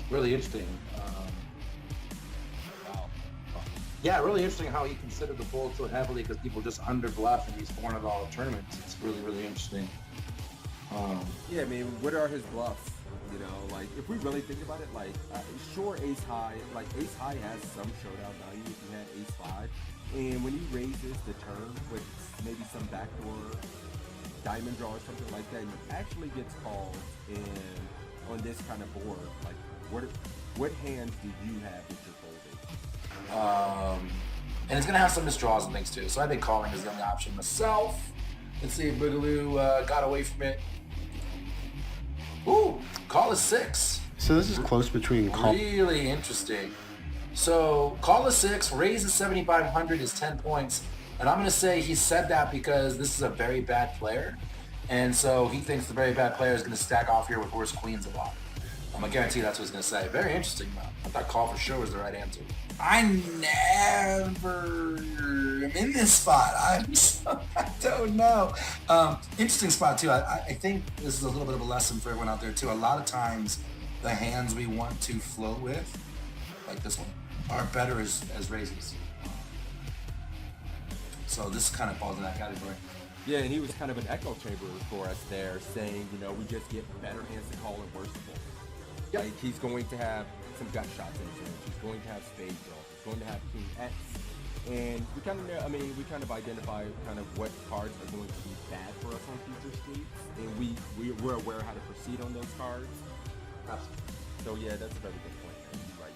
Really interesting. Wow. Yeah, really interesting how he considered the fold so heavily because people just under bluff in these $400 tournaments. It's really, really interesting. Yeah, I mean, what are his bluffs? You know, like if we really think about it, like sure, ace high, like ace high has some showdown value if you had ace five, and when he raises the turn with maybe some backdoor diamond draw or something like that, he actually gets called. And on this kind of board, like what hands do you have that you're folding? And it's going to have some misdraws and things too. So I think calling is the only option myself. Let's see if Boogaloo got away from it. Ooh, call is 6. So this is close between call. Really interesting. So call is 6, raise is 7,500 is 10 points. And I'm going to say he said that because this is a very bad player. And so he thinks the very bad player is going to stack off here with worse queens a lot. I'm going to guarantee that's what he's going to say. Very interesting, though. I thought call for sure was the right answer. I never am in this spot. I don't know. Interesting spot, too. I think this is a little bit of a lesson for everyone out there, too. A lot of times, the hands we want to float with, like this one, are better as raises. So this kind of falls in that category. Yeah, and he was kind of an echo chamber for us there, saying, you know, we just get better hands to call and worse to fold. Yep. Like he's going to have some gut shots in his range. He's going to have spade draw. He's going to have king X. And we kind of know, I mean, we kind of identify kind of what cards are going to be bad for us on future streets, and we're aware how to proceed on those cards. Absolutely. So yeah, that's a very good point, man. You right.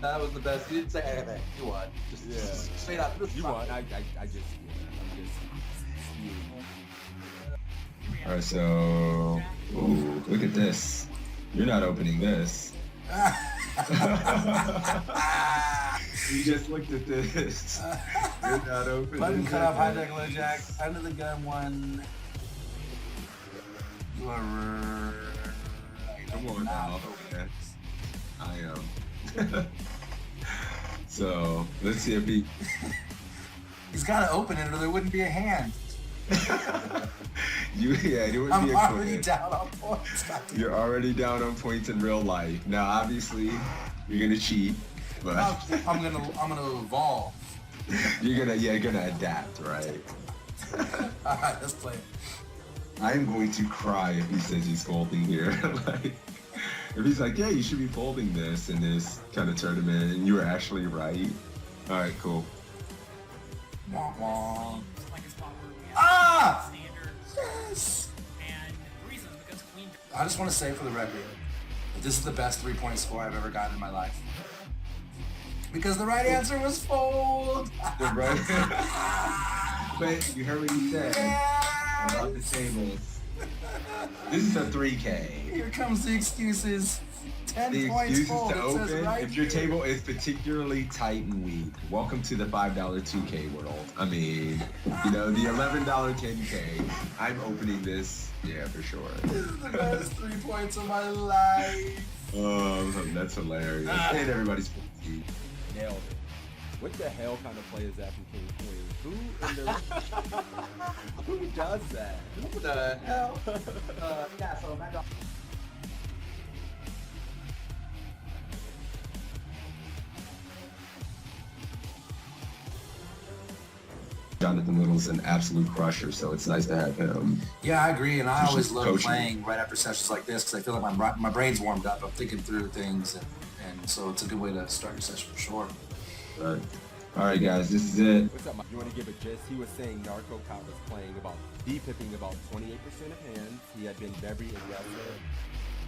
That was the best. You didn't say anything. You won. Just straight up. You won. I'm just spewing. All right, so ooh, look at this. You're not opening this. You just looked at this. You're not opening. Button cut off, hijack, low jack, under the gun one. You are right. Come on now. Okay. I am. So let's see if he. He's got to open it, or there wouldn't be a hand. It wouldn't I'm be a already quiz. down on points. You're already down on points in real life. Now, obviously, you're gonna cheat, but I'm gonna evolve. you're gonna adapt, right? All right, let's play it. I am going to cry if he says he's folding here. Like, if he's like, yeah, you should be folding this in this kind of tournament, and you were actually right. All right, cool. Wah, wah. Like a spot where we have Ah! standard, Yes. and the reason is because queen. I just want to say for the record that this is the best 3-point score I've ever gotten in my life. Because the right answer was fold. But you heard what he said about the tables. This is a 3K. Here comes the excuses. 10 The points excuses fold. to It says open right if your here. table is particularly tight and weak. Welcome to the $5 2K world. I mean, you know, the $11 10K. I'm opening this, yeah, for sure. This is the best 3 points of my life. Oh, that's hilarious. And everybody's 50. Nailed it. What the hell kind of play is that from King Queen? Who does that? What the hell? Yeah, so Mad Dog. Jonathan Little's an absolute crusher, so it's nice to have him. Yeah, I agree, and I Just always love coaching. playing right after sessions like this because I feel like my brain's warmed up. I'm thinking through things, and so it's a good way to start your session for sure. Right. All right, guys, this is it. What's up, Mike? You want to give a gist? He was saying Narco Cop was playing about D-pipping about 28% of hands. He had been very aggressive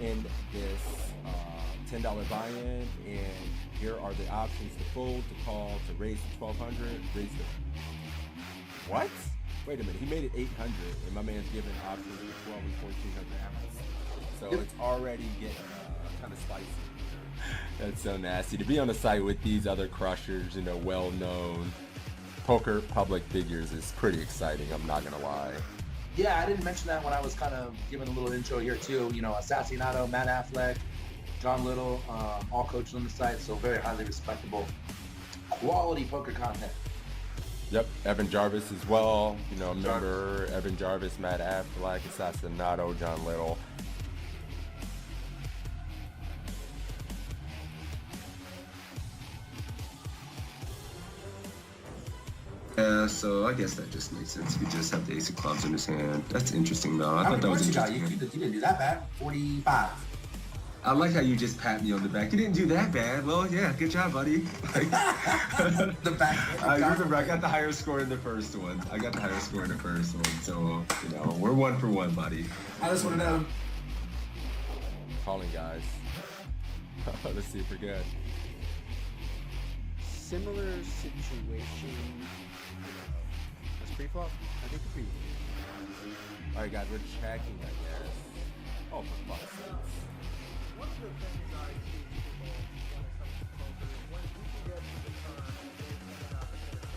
in this $10 buy-in, and here are the options to fold, to call, to raise to 1,200, raise to... What? Wait a minute, he made it 800, and my man's giving options to 12 and 1,400 ounces. So it's already getting kind of spicy. That's so nasty. To be on the site with these other crushers, you know, well-known poker public figures is pretty exciting, I'm not gonna lie. Yeah, I didn't mention that when I was kind of giving a little intro here too. You know, Assassinato, Matt Affleck, John Little, all coaches on the site, so very highly respectable, quality poker content. Yep, Evan Jarvis as well. You know, remember Evan Jarvis, Matt Affleck, Assassinato, John Little. Yeah, so I guess that just makes sense. He just have the ace of clubs in his hand. That's interesting, though. I How thought many that was points you got? interesting. You didn't do that bad. 45. I like how you just pat me on the back. You didn't do that bad. Well, yeah, good job, buddy. Like, The back. I remember I got the higher score in the first one. So, you know, we're 1 for 1, buddy. I just want to know. Calling, guys. Let's see if we're good. Similar situation. That's pre-flop? I think pre. All right, guys, we're checking, I guess. Oh, for fuck's sakes. One of the things I see people when it comes to poker is when you can get to the turn, there's an opportunity.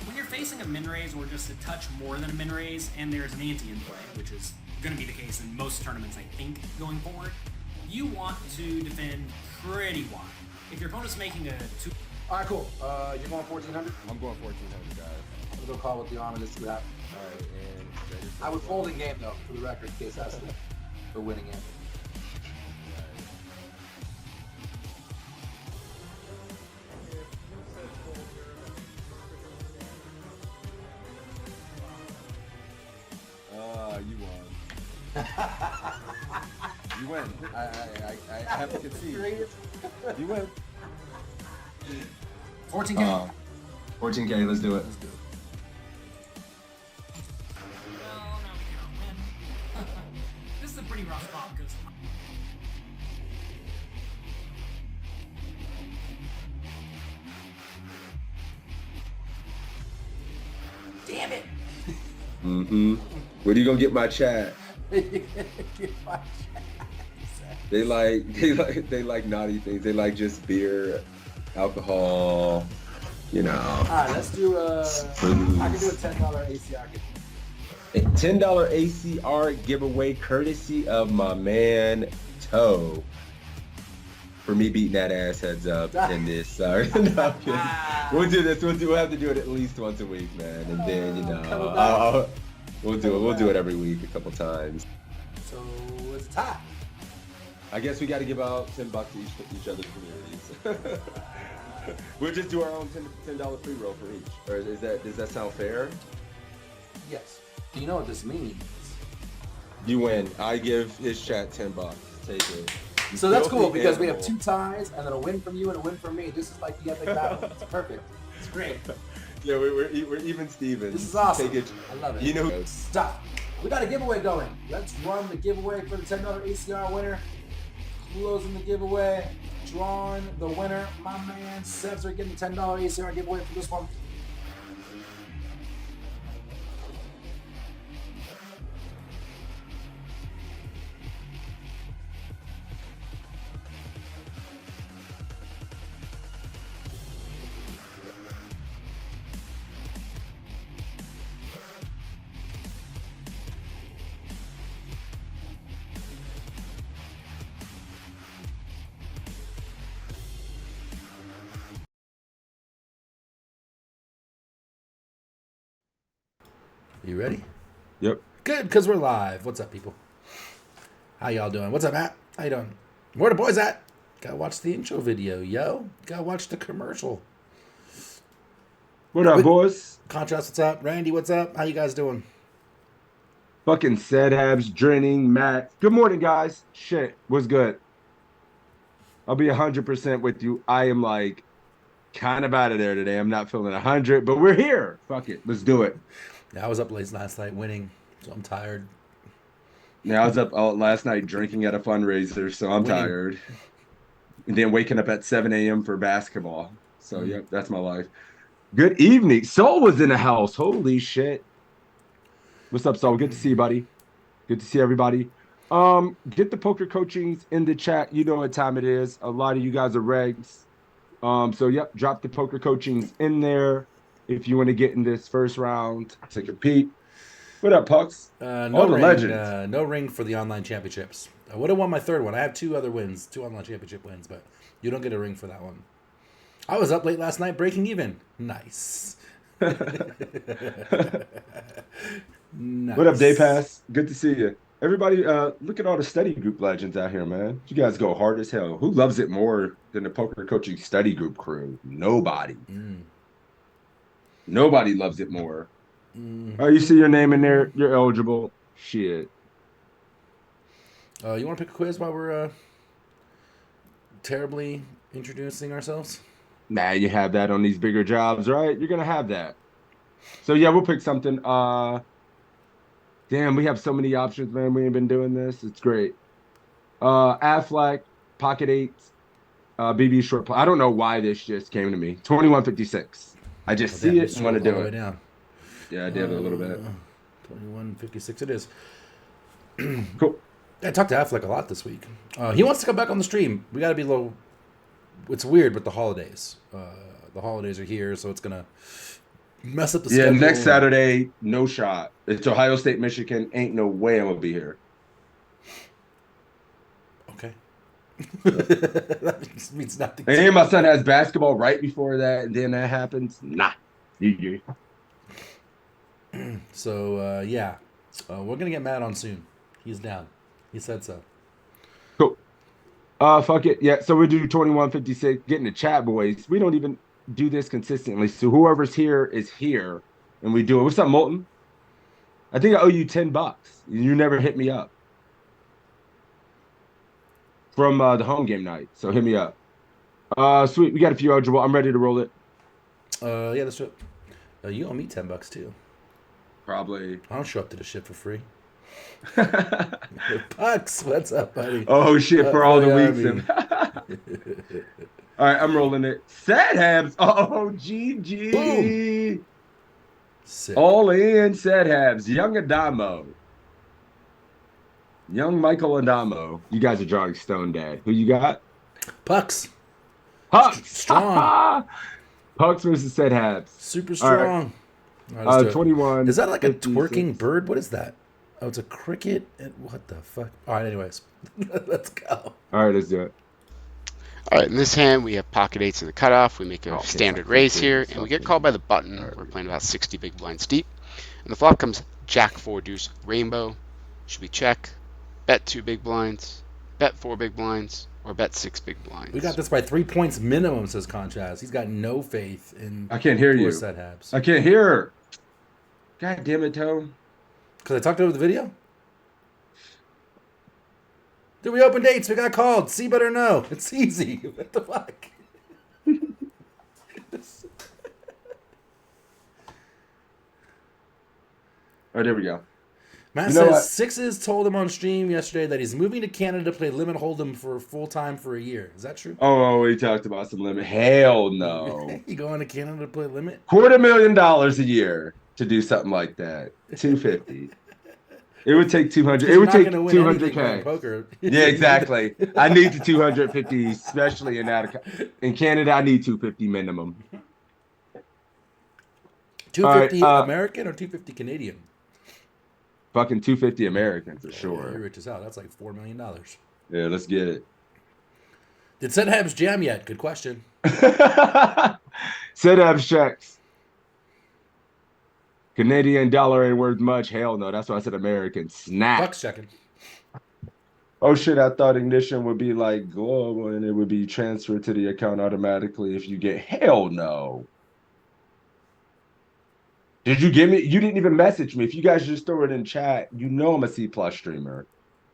When you're facing a min raise or just a touch more than a min raise, and there's an ante in play, which is going to be the case in most tournaments, I think, going forward, you want to defend pretty wide. If your opponent's making a two. All right, cool. You're going 1,400. I'm going 1,400, guys. I'm gonna go call with the arm and just see what happens. All right, and ready for I would the- fold in game though, for the record, in case that's the winning end. You won. You win. I have to concede. You win. 14K. 14K, let's do it. Let's do it. Well, no, we cannot win. This is a pretty rough spot because. Damn it! Mm-hmm. Where do you gonna get my chat? They like naughty things. They like just beer, alcohol, you know. All right, let's do I can do a $10 ACR giveaway. A $10 ACR giveaway courtesy of my man Toe. For me beating that ass heads up in this. Sorry. No, I'm kidding. We'll do this. We'll have to do it at least once a week, man. And then, you know, we'll do it. We'll do it every week a couple times. So it's a tie. I guess we got to give out $10 to each other's communities. We'll just do our own $10 free roll for each. Or does that sound fair? Yes. Do you know what this means? You win. I give his chat $10. Take it. So that's cool Filthy because we have animal. 2 ties and then a win from you and a win from me. This is like the epic battle. It's perfect. It's great. Yeah, we're even Stevens. This is awesome. Take it. I love it. You know, Stop. We got a giveaway going. Let's run the giveaway for the $10 ACR winner. Closing the giveaway. Drawing the winner. My man Sebs are getting the $10 ACR giveaway for this one. You ready? Yep. Good, because we're live. What's up, people? How y'all doing? What's up, Matt? How you doing? Where the boys at? Gotta watch the intro video, yo. Gotta watch the commercial. What up, boys? Contrast, what's up? Randy, what's up? How you guys doing? Fucking Sadabs, Drenning, Matt. Good morning, guys. Shit, what's good? I'll be 100% with you. I am like kind of out of there today. I'm not feeling 100, but we're here. Fuck it. Let's do it. Yeah, I was up late last night winning, so I'm tired. Yeah, I was up all last night drinking at a fundraiser, so I'm Winning. tired. And then waking up at 7 a.m. for basketball. So, yep, that's my life. Good evening. Soul was in the house. Holy shit. What's up, Soul? Good to see you, buddy. Good to see everybody. Get the poker coachings in the chat. You know what time it is. A lot of you guys are regs. So, yep, drop the poker coachings in there if you want to get in this first round. Take a peek. What up, Pucks? No All the ring, legends. no ring for the online championships. I would have won my third one. I have 2 other wins, 2 online championship wins, but you don't get a ring for that one. I was up late last night breaking even. Nice. Nice. What up, Day Pass? Good to see you. Everybody, look at all the study group legends out here, man. You guys go hard as hell. Who loves it more than the poker coaching study group crew? Nobody. Nobody loves it more. Oh, you see your name in there? You're eligible. Shit. You want to pick a quiz while we're terribly introducing ourselves? Nah, you have that on these bigger jobs, right? You're gonna have that. So yeah, we'll pick something. Damn, we have so many options, man. We ain't been doing this. It's great. Affleck, Pocket Eights, BB short play. I don't know why this just came to me. 2156. I just see it and want to do it. Down. Yeah, I did it a little bit. 2156 it is. Cool. I talked to Affleck a lot this week. He wants to come back on the stream. We got to be a little... It's weird with the holidays. The holidays are here, so it's going to mess up the schedule. Yeah, next Saturday, no shot. It's Ohio State, Michigan. Ain't no way I'm going to be here. Okay. That just means nothing. And my son has basketball right before that, and then that happens. Nah. So, yeah. We're going to get Matt on soon. He's down. He said so. Cool. Fuck it. Yeah, so we do 2156. Get in the chat, boys. We don't even do this consistently. So whoever's here is here, and we do it. What's up, Molten? I think I owe you $10. You never hit me up from the home game night. So hit me up. Sweet. We got a few eligible. I'm ready to roll it. Yeah, let's do it. You owe me $10 too. Probably. I don't show up to the shit for free. Pucks, what's up, buddy? Oh shit! For all the weeks. All right, I'm rolling it. Sad Habs. Oh, GG. Boom. Sick. All in Sad Habs. Young Adamo. Young Michael Adamo. You guys are drawing Stone Dad. Who you got? Pucks. Pucks. Strong. Pucks versus Sad Habs. Super strong. All right, 21. Is that like 56. a twerking bird? What is that? Oh, it's a cricket. What the fuck? All right, anyways. Let's go. All right, let's do it. All right, in this hand, we have pocket eights in the cutoff. We make a standard raise here, and we get called by the button. We're playing about 60 big blinds deep. And the flop comes Jack 4 deuce rainbow. Should we check, bet 2 big blinds, bet 4 big blinds, or bet 6 big blinds? We got this by 3 points minimum, says Contrast. He's got no faith in. I can't hear you. Set Habs. I can't hear her. God damn it, Toe. Because I talked over the video? Did we open dates? We got called. See better no. It's easy. What the fuck? Oh, there we go. Matt You know says what? Sixes told him on stream yesterday that he's moving to Canada to play Limit Hold'em for full time for a year. Is that true? Oh, we talked about some limit. Hell no. You going to Canada to play Limit? $250,000 a year to do something like that. 250. It would take 200. It would take 200K. Poker. Yeah, exactly. I need the 250, especially in Canada. I need 250 minimum. 250 All right, American or 250 Canadian? Fucking 250 American for You're sure. rich as hell. That's like $4 million. Yeah, let's get it. Did Set Habs jam yet? Good question. Set up checks. Canadian dollar ain't worth much. Hell no. That's why I said American. Snap. Bucks checking. Oh shit, I thought Ignition would be like global and it would be transferred to the account automatically if you get. Hell no. Did you give me? You didn't even message me. If you guys just throw it in chat, you know I'm a C+ streamer.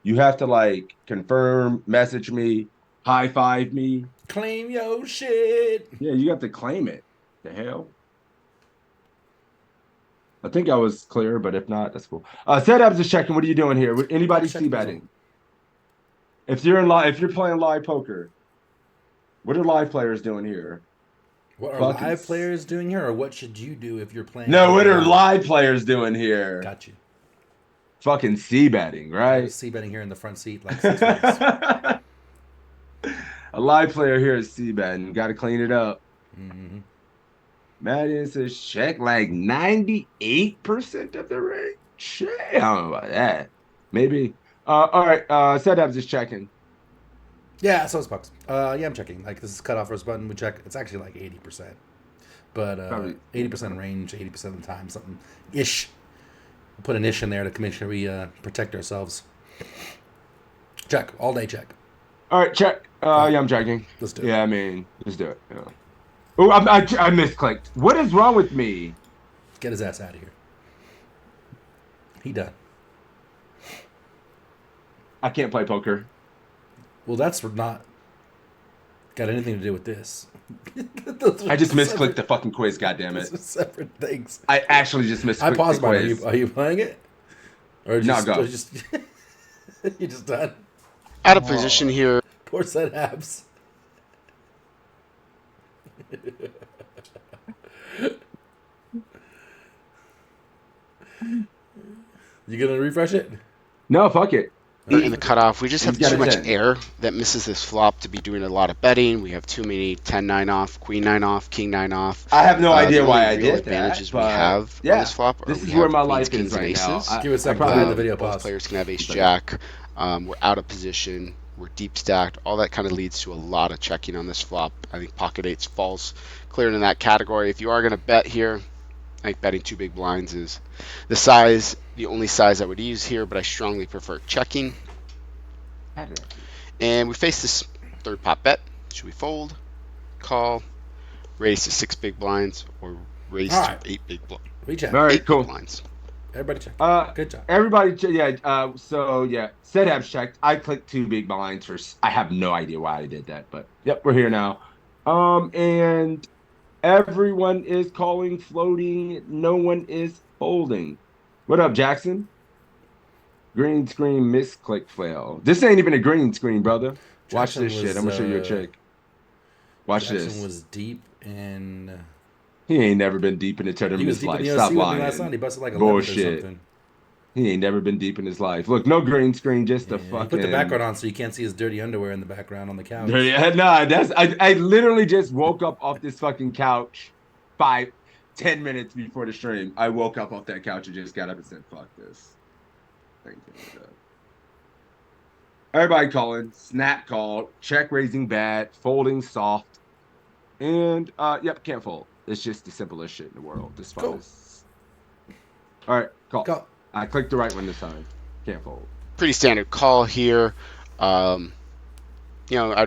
You have to like confirm, message me, high five me. Claim your shit. Yeah, you have to claim it. The hell? I think I was clear, but if not, that's cool. Setups is checking. What are you doing here? Anybody see betting? If you're playing live poker, what are live players doing here? What are live players doing here, or what should you do if you're playing? No, what are live players doing here? Got you. Fucking c-betting, right? C-betting here in the front seat like 6 weeks. A live player here is c-betting. Got to clean it up. Mm-hmm. Madden says check like 98% of the range. Shit, I don't know about that. Maybe. All right. Setups is checking. Yeah, so it's Bucks. Yeah, I'm checking. Like this is cutoff first button. We check. It's actually like 80%, but 80% range, 80% of the time, something ish. We'll put an ish in there to make sure we protect ourselves. Check all day. Check. All right, check. Yeah, I'm checking. Let's do it. Yeah, I mean, let's do it. Yeah. Oh, I misclicked. What is wrong with me? Get his ass out of here. He done. I can't play poker. Well, that's not got anything to do with this. I just misclicked the fucking quiz, goddammit. Separate things. I actually just misclicked I paused the mine. quiz. Are you playing it? Or No, just, go. Or just you just done? Out of position here. Poor set abs. You gonna refresh it? No, fuck it. In the cutoff, we just have He's got too a much 10. air that misses this flop to be doing a lot of betting. We have too many 10-9 off, Queen 9 off, King 9 off. I have no idea the why only I real did advantages that. we But have yeah, on this flop are this we is where have my queens, life kings, is and right now. aces. Give it a second. probably- The video Both pause. players can have ace jack. We're out of position. We're deep stacked. All that kind of leads to a lot of checking on this flop. I think pocket eights falls clear in that category. If you are going to bet here, I think betting 2 big blinds is the only size I would use here, but I strongly prefer checking. And we face this third pot bet. Should we fold, call, raise to 6 big blinds, or raise All to right. 8 big blinds? Recheck. All right, 8 cool. big blinds. Everybody check. Good job. Everybody, yeah. So yeah, set abs checked. I clicked 2 big blinds for. I have no idea why I did that, but yep, we're here now. And everyone is calling floating. No one is folding. What up, Jackson? Green screen misclick fail. This ain't even a green screen, brother. Watch Jackson this shit. was, I'm gonna show you a trick. Watch Jackson this. was deep in. He ain't never been deep in the tournament He in was his deep life. in the Stop OC with me lying. last night. He busted like 11 Bullshit. or something. He ain't never been deep in his life. Look, no green screen, just a He fucking. put the background on so you can't see his dirty underwear in the background on the couch. Yeah, nah, that's I literally just woke up off this fucking couch 10 minutes before the stream. I woke up off that couch and just got up and said, fuck this. Thank you. Everybody calling, snap call, check raising bad, folding soft, and yep, can't fold. It's just the simplest shit in the world. This fun Cool. is. All right, call. Call. I clicked the right one this time. Can't fold. Pretty standard call here. I'd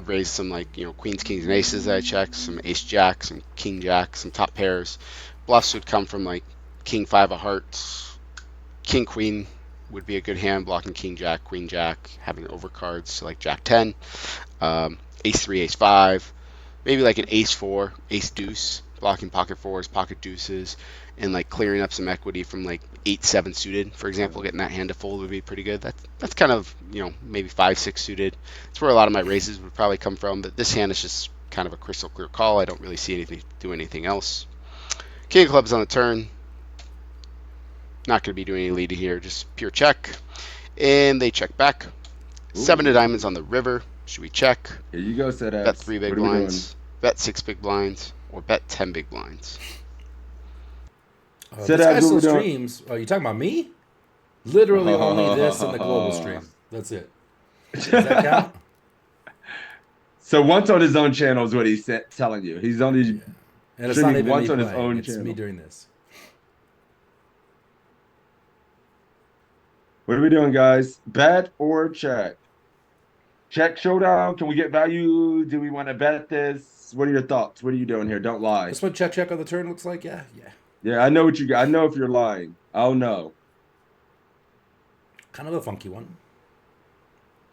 raise some queens, kings, and aces that I check, some ace jack, some king jack, some top pairs. Bluffs would come from like king 5 of hearts, king queen would be a good hand, blocking king jack, queen jack, having overcards so like jack 10, ace 3, ace 5, maybe like an ace 4, ace deuce, blocking pocket fours, pocket deuces, and like clearing up some equity from like 8-7 suited, for example. Getting that hand to fold would be pretty good. That's kind of maybe 5-6 suited. That's where a lot of my raises would probably come from. But this hand is just kind of a crystal clear call. I don't really see anything do anything else. King of clubs on the turn. Not going to be doing any leading here. Just pure check, and they check back. Ooh. 7 of diamonds on the river. Should we check? Here you go, set Bet 3 big blinds. Bet 6 big blinds, or bet 10 big blinds. This Sit guy down, still what we doing? streams. Oh, you talking about me? Literally only this and the global stream. That's it. Does that count? So once on his own channel is what he's telling you. He's only And it's streaming not even once me on his playing. own It's channel. me doing this. What are we doing, guys? Bet or check? Check showdown. Can we get value? Do we want to bet this? What are your thoughts? What are you doing here? Don't lie. That's what check on the turn looks like. Yeah. Yeah, I know what you got. I know if you're lying. Oh no. Kind of a funky one.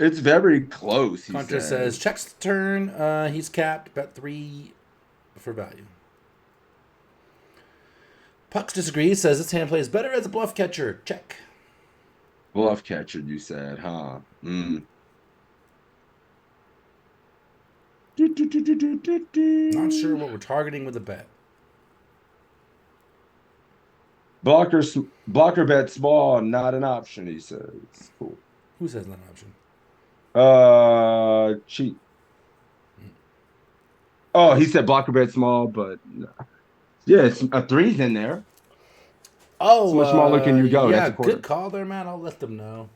It's very close. He Contra says checks the turn. He's capped. Bet 3 for value. Pucks disagrees. Says this hand plays better as a bluff catcher. Check. bluff catcher, you said, huh? Mm. Not sure what we're targeting with the bet. Blocker bet small, not an option, he says. Cool. Who says not an option? Cheap. Oh, he said blocker bet small, but yeah, it's a 3's in there. Oh, how much smaller can you go? Yeah, That's a quarter. good call there, man. I'll let them know.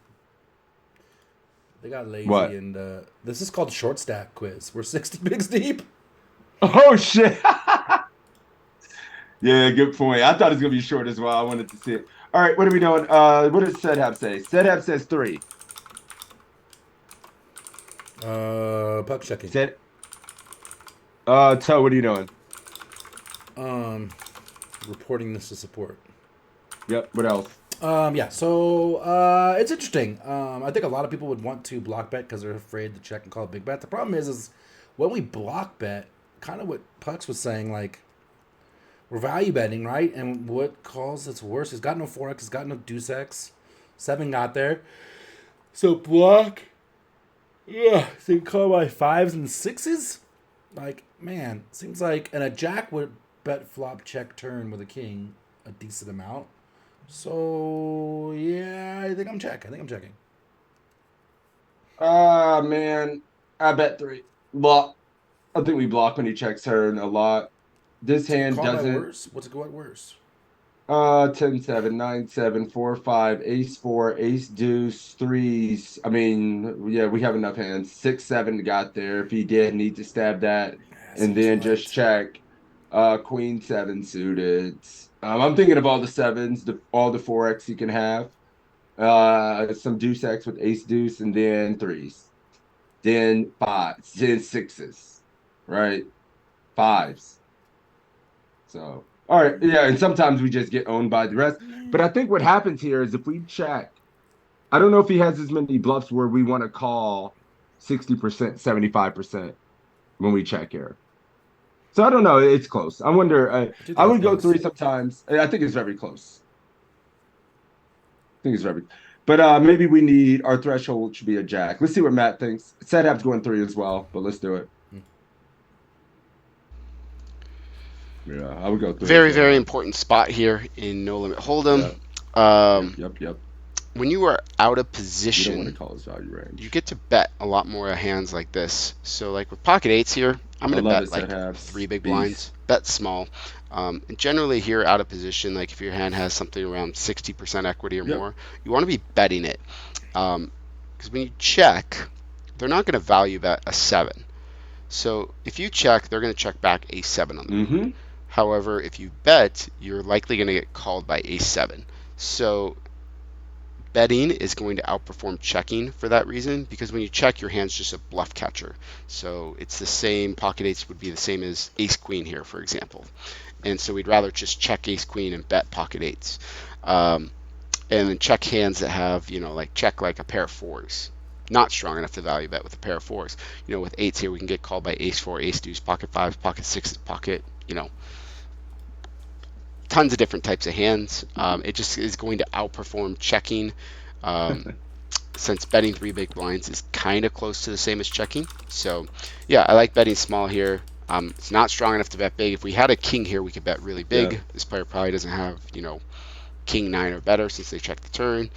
They got lazy, What? and this is called short stack quiz. We're 60 bigs deep. Oh shit. Yeah, good point. I thought it was gonna be short as well. I wanted to see it. All right, what are we doing? What does Sedhab say? Sedhab says 3. Puck checking. Toe, what are you doing? Reporting this to support. Yep. What else? Yeah, so it's interesting. I think a lot of people would want to block bet because they're afraid to check and call a big bet. The problem is when we block bet, kind of what Pucks was saying, like we're value betting, right? And what calls it's worse? It's got no 4x, it's got no deuce x. 7 got there. So block. Yeah, so you call by 5s and 6s? Like, man, seems like, and a jack would bet flop check turn with a king a decent amount. So yeah, I think I'm checking. Man, I bet 3. Block. I think we block when he checks turn a lot. This hand Call by doesn't. worse? What's it go at worse? 10 7 9 7 4 5 ace 4 ace deuce 3s. I mean, yeah, we have enough hands. 6 7 got there. If he did need to stab that, and then just check. Queen 7 suited. I'm thinking of all the 7s, all the 4x you can have. Some deuce x with ace deuce, and then 3s, then 5s, then 6s, right? 5s. So. All right, yeah, and sometimes we just get owned by the rest. But I think what happens here is if we check, I don't know if he has as many bluffs where we want to call 60%, 75% when we check here. So I don't know. It's close. I wonder. I would go 3 sometimes. I think it's very close. I think it's very. But maybe we need our threshold should be a jack. Let's see what Matt thinks. Setup's going 3 as well, but let's do it. Yeah, I would go 3. Very important spot here in No Limit Hold'em. Yep. When you are out of You don't position, want to call his value range. you get to bet a lot more hands like this. So like with pocket 8s here, I'm going to bet like 3 big blinds, bet small. And generally here out of position, like if your hand has something around 60% equity or more, you want to be betting it. Because when you check, they're not going to value bet a 7. So if you check, they're going to check back a 7 on the board. However, if you bet, you're likely going to get called by a 7. So betting is going to outperform checking for that reason, because when you check, your hand's just a bluff catcher. So it's the same, pocket 8s would be the same as ace queen here, for example. And so we'd rather just check ace queen and bet pocket 8s. And then check hands that have, like check like a pair of 4s. Not strong enough to value bet with a pair of 4s. With 8s here, we can get called by ace 4, ace deuce, pocket 5s, pocket 6s, pocket, tons of different types of hands. It just is going to outperform checking, since betting 3 big blinds is kind of close to the same as checking. So yeah, I like betting small here. It's not strong enough to bet big. If we had a king here, we could bet really big. Yeah. This player probably doesn't have, king 9 or better since they checked the turn.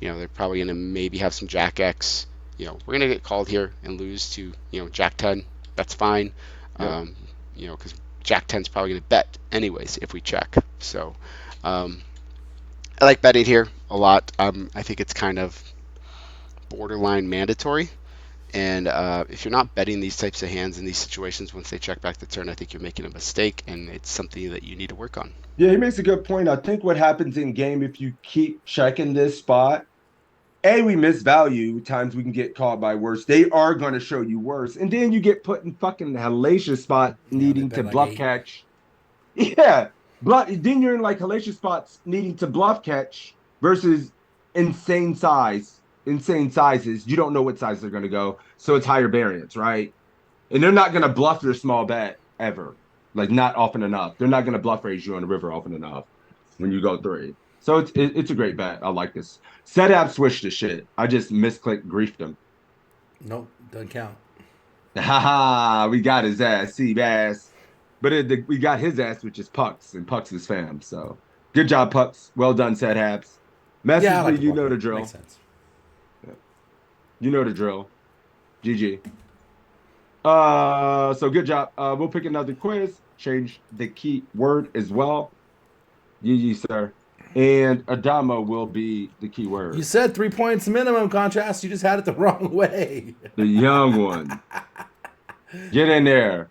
They're probably going to maybe have some jack X. We're going to get called here and lose to, jack 10. That's fine. Because jack 10 is probably going to bet anyways if we check. So I like betting here a lot. I think it's kind of borderline mandatory. And if you're not betting these types of hands in these situations once they check back the turn, I think you're making a mistake, and it's something that you need to work on. Yeah, he makes a good point. I think what happens in game, if you keep checking this spot, we miss value. Times we can get caught by worse. They are going to show you worse. And then you get put in fucking hellacious spot needing to bluff catch. Yeah. Then you're in like hellacious spots needing to bluff catch versus insane sizes. You don't know what size they're going to go. So it's higher variance, right? And they're not going to bluff your small bet ever. Like not often enough. They're not going to bluff raise you on the river often enough when you go 3. So it's a great bet. I like this. Setup switched to shit. I just misclicked, griefed him. Nope, doesn't count. Haha, we got his ass, Seabass. But we got his ass, which is Pucks, and Pucks is fam. So good job, Pucks. Well done, Setups. Message me, like you know the drill. Makes sense. Yeah. You know the drill. GG. So good job. We'll pick another quiz. Change the key word as well. GG, sir. And Adamo will be the key word. You said 3 points minimum, Contrast. You just had it the wrong way. The young one. Get in there.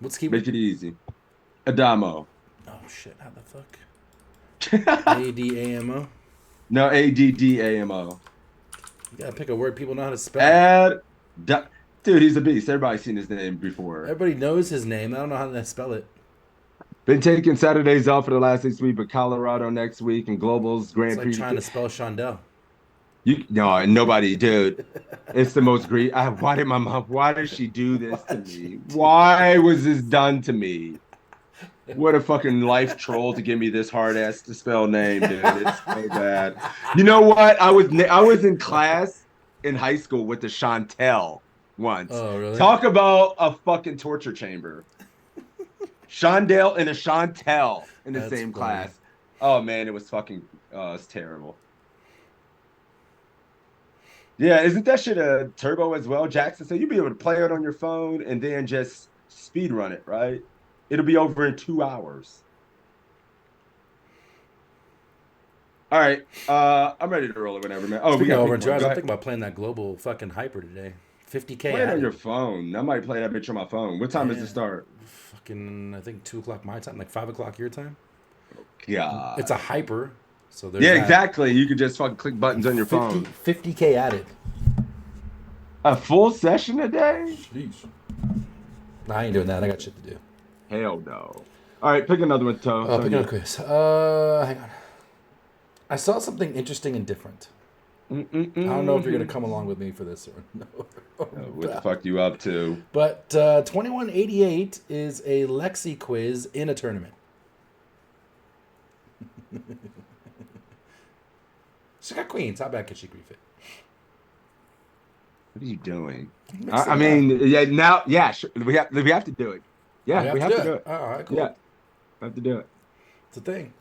What's key? Make it easy. Adamo. Oh, shit. How the fuck? A-D-A-M-O? No, A-D-D-A-M-O. You gotta pick a word people know how to spell. Dude, he's a beast. Everybody's seen his name before. Everybody knows his name. I don't know how to spell it. Been taking Saturdays off for the last 6 weeks, but Colorado next week and Global's It's Grand like Prix. trying to spell Shondell. No, nobody, dude. It's the most great. Why did my mom? Why did she do this to me? Why was this done to me? What a fucking life troll to give me this hard ass to spell name, dude. It's so bad. You know what? I was in class in high school with the Chantel once. Oh, really? Talk about a fucking torture chamber. Shondell and a Chantel in the That's same funny. class. Oh man, it was fucking it's terrible. Yeah, isn't that shit a turbo as well? Jackson said you'd be able to play it on your phone and then just speed run it, right? It'll be over in 2 hours. All right, I'm ready to roll it whenever, man. Oh, we Speaking got of over in 2 people. hours, Go I'm ahead. thinking about playing that global fucking hyper today. 50K. Play it on added. your phone. I might play that bitch on my phone. What time does Yeah. it start? Fucking, I think 2 o'clock my time, like 5 o'clock your time. God. It's a hyper, so there's Yeah, that. exactly. You could just fucking click buttons on your phone. 50K added. A full session a day? Jeez. Nah, I ain't doing that. I got shit to do. Hell no. All right, pick another one, Toe. Oh, pick another quiz. Hang on. I saw something interesting and different. I don't know if you're gonna come along with me for this or no. What the fuck you up to? But 2188 is a Lexi quiz in a tournament. She got queens. How bad could she grief it? What are you doing? Mix I it mean, yeah, now, yeah, sure. We have to do it. Yeah, we have to do it. All right, cool. Yeah, we have to do it. It's a thing.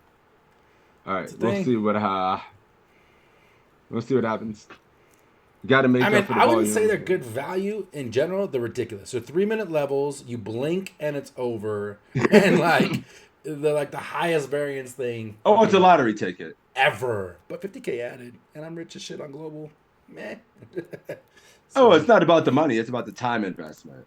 All right, It's a we'll thing. see what happens. You got to make I up mean, for the I wouldn't volume. say they're good value in general. They're ridiculous. So 3-minute levels, you blink and it's over, and like they're like the highest variance thing. Oh, it's a lottery ticket. Ever, but 50K added, and I'm rich as shit on global. Meh. Oh, it's not about the money. It's about the time investment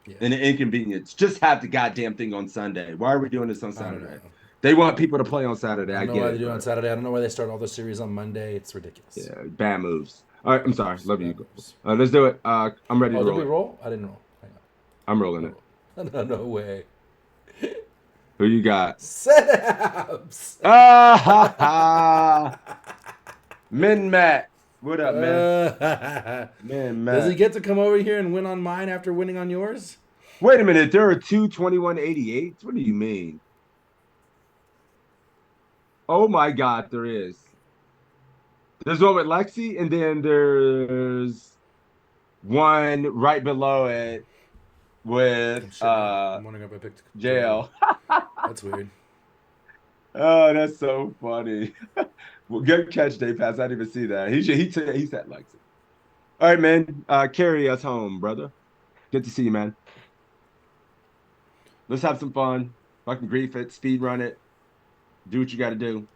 Yeah. and the inconvenience. Just have the goddamn thing on Sunday. Why are we doing this on I don't Saturday? know. They want people to play on Saturday. I I don't know get why it. they do it on but- Saturday. I don't know why they start all the series on Monday. It's ridiculous. Yeah, bad moves. All right, I'm sorry. Love you. Bad moves. Let's do it. I'm ready Oh, to did roll. we it. roll? I didn't roll. Hang I'm rolling it. on. No way. Who you got? Setups. Ah ha ha! Min Matt. What up, man? Man, Matt. Does he get to come over here and win on mine after winning on yours? Wait a minute. There are two 2188s? What do you mean? Oh my God, there is. There's one with Lexi, and then there's one right below it with Shit, I'm wondering if I picked jail. That's weird. Oh, that's so funny. Well, good catch, Day Pass. I didn't even see that. He said Lexi. All right, man. Carry us home, brother. Good to see you, man. Let's have some fun. Fucking grief it, speed run it. Do what you got to do.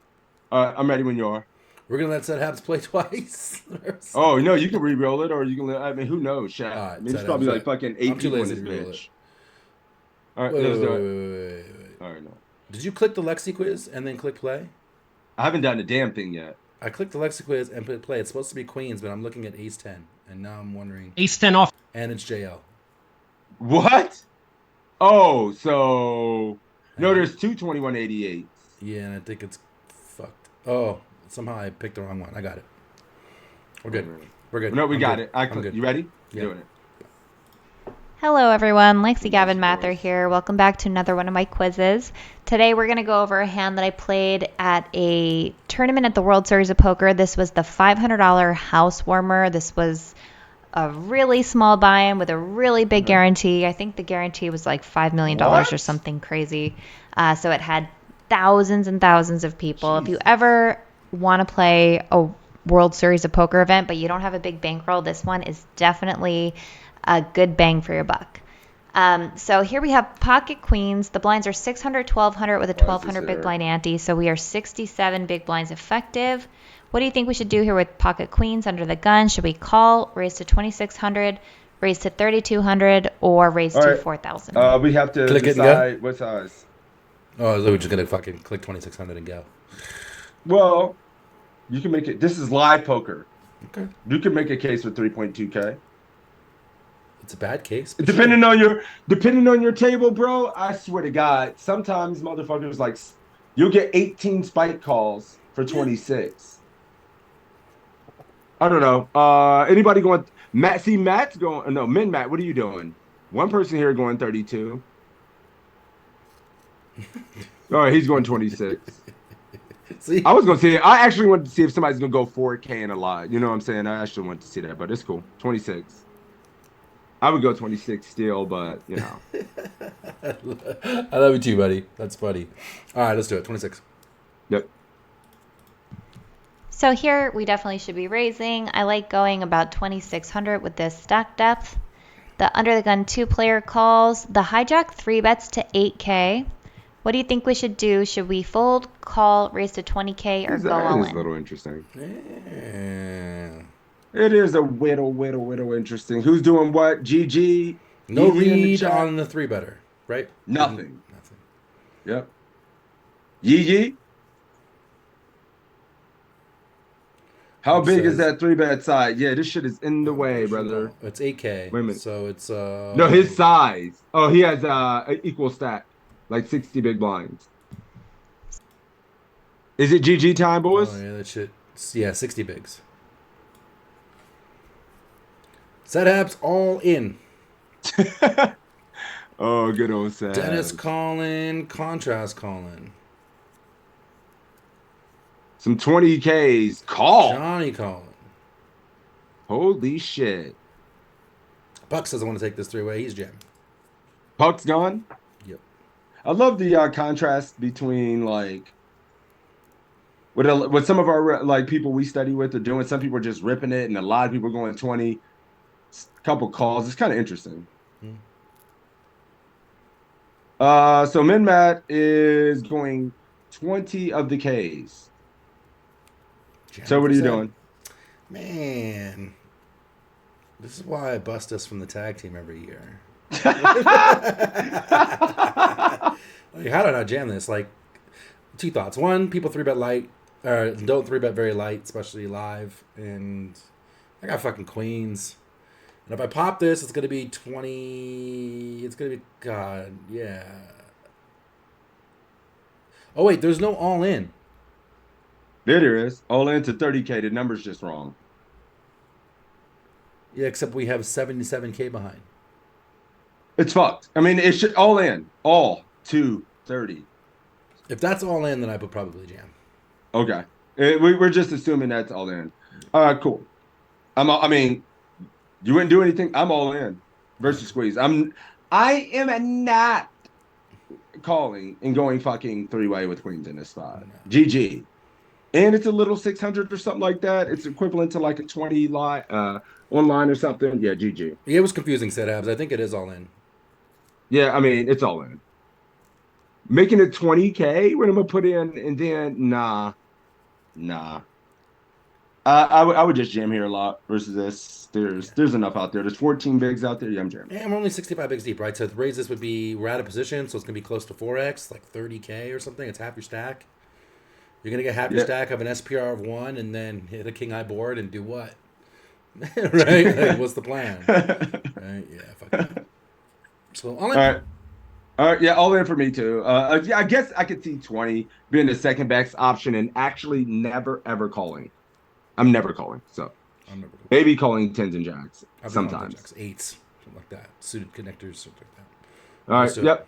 I'm ready when you are. We're gonna let Setups play twice. Oh no, you can re-roll it, or you can. I mean, who knows, Shaq? All right, I mean, there's Setups, probably like right. fucking 8 I'm too people in lazy this to re-roll bitch. All right, Wait, let's wait, do wait, it. wait. All right, no. Did you click the Lexi quiz and then click play? I haven't done a damn thing yet. I clicked the Lexi quiz and put play. It's supposed to be queens, but I'm looking at ace 10, and now I'm wondering. Ace 10 off. And it's JL. What? Oh, so no, there's two 2188s. Yeah, and I think it's fucked. Oh, somehow I picked the wrong one. I got it. We're good. We're good. No, we I'm got good. it. I'm good. You ready? Yeah. Doing it. Hello everyone, Lexi Gavin Mather here. Welcome back to another one of my quizzes. Today we're going to go over a hand that I played at a tournament at the World Series of Poker. This was the $500 house warmer. This was a really small buy-in with a really big guarantee. I think the guarantee was like $5 million or something crazy. So it had thousands and thousands of people. If you ever want to play a World Series of Poker event, but you don't have a big bankroll, this one is definitely a good bang for your buck. So here we have pocket queens. The blinds are 600, 1200 with a 1200 big blind ante. So we are 67 big blinds effective. What do you think we should do here with pocket queens under the gun? Should we call, raise to 2600, raise to 3200, or raise to 4000? We have to Click it and go? decide what size. Oh, so we're just gonna fucking click 2600 and go. Well, you can make it. This is live poker. Okay. You can make a case for 3.2K. It's a bad case. Depending on your table, bro, I swear to God, sometimes motherfuckers like you'll get 18 spike calls for 26. I don't know. Anybody going? Matt, see, Matt's going. No, Matt, what are you doing? One person here going 32. All right, he's going 26. See? I was going to say, I actually wanted to see if somebody's going to go 4K in a lot. You know what I'm saying? I actually wanted to see that, but it's cool. 26. I would go 26 still, but, you know. I love you too, buddy. That's funny. All right, let's do it. 26. Yep. So here we definitely should be raising. I like going about 2,600 with this stack depth. The under the gun 2-player calls. The hijack 3 bets to 8K. What do you think we should do? Should we fold, call, raise to 20K, or go all That is in? a little interesting. Yeah. It is a whittle interesting. Who's doing what? GG? No Easy in the read chat? on the 3-better, right? Nothing. Nothing. Yep. Yee. How It big is says- that 3-bet side? Yeah, this shit is in the way, brother. It's 8K. Wait a minute. So it's No, his size. Oh, he has an equal stack, like 60 big blinds. Is it GG time, boys? Oh, yeah, that shit. Yeah, 60 bigs. Setups all in. Oh, good old Sam. Dennis calling, contrast calling. Some 20Ks. Call. Johnny calling. Holy shit. Buck says I want to take this 3-way. He's jamming. Puck's gone? Yep. I love the contrast between like what some of our like people we study with are doing. Some people are just ripping it, and a lot of people are going 20. Couple calls. It's kind of interesting. So Minmat is going 20 of the Ks. So what are you doing? Man, this is why I bust us from the tag team every year. Like, how did I jam this? Like, two thoughts. One, people 3-bet light, or don't 3-bet very light, especially live. And I got fucking queens. And if I pop this, it's going to be 20. It's going to be, God, yeah. Oh, wait, there's no all in. There is. All into 30K. The number's just wrong. Yeah, except we have 77K behind. It's fucked. I mean, it should all in. All to 30. If that's all in, then I would probably jam. Okay. We're just assuming that's all in. All right, cool. I mean, you wouldn't do anything. I'm all in versus squeeze. I am not calling and going fucking 3-way with queens in this spot. No. GG. And it's a little 600 or something like that. It's equivalent to like a 20 line online or something. Yeah, GG. Yeah, it was confusing, Abs. I think it is all in. Yeah, I mean, it's all in. Making it 20K, what am I put in? And then, nah. I would just jam here a lot versus this. There's enough out there. There's 14 bigs out there. Yeah, I'm jamming. Yeah, I'm only 65 bigs deep, right? So to raise this would be, we're out of position, so it's going to be close to 4x, like 30K or something. It's half your stack. You're going to get half your stack of an SPR of 1 and then hit a king high board and do what? Right? Like, what's the plan? Right? Yeah, fuck that. So, all in. All right, yeah, all in for me too. Yeah, I guess I could see 20 being the second best option and actually never, ever calling. I'm never calling, so. I'm never calling. Maybe calling 10s and jacks I've been calling sometimes. jacks, 8s, something like that. Suited connectors, something like that. All right, Let's do it. yep.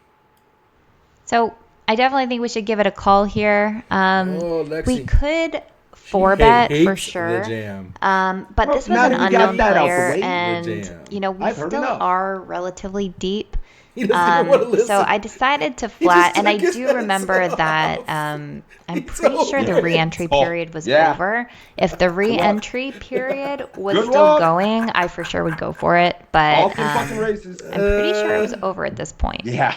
So I definitely think we should give it a call here. Lexi. We could 4-bet She for hates sure. the jam. But Well, this was now an that we got unknown that out the player, way, and jam. you know we I've heard still enough. are relatively deep. He doesn't want to listen. So I decided to just flat, and I took his do remember heads that off. I'm He's pretty sure the over it. re-entry Oh, period was yeah. over. If the re-entry period was Good still luck. going, I for sure would go for it. All But for the fucking races. I'm pretty sure it was over at this point. Yeah.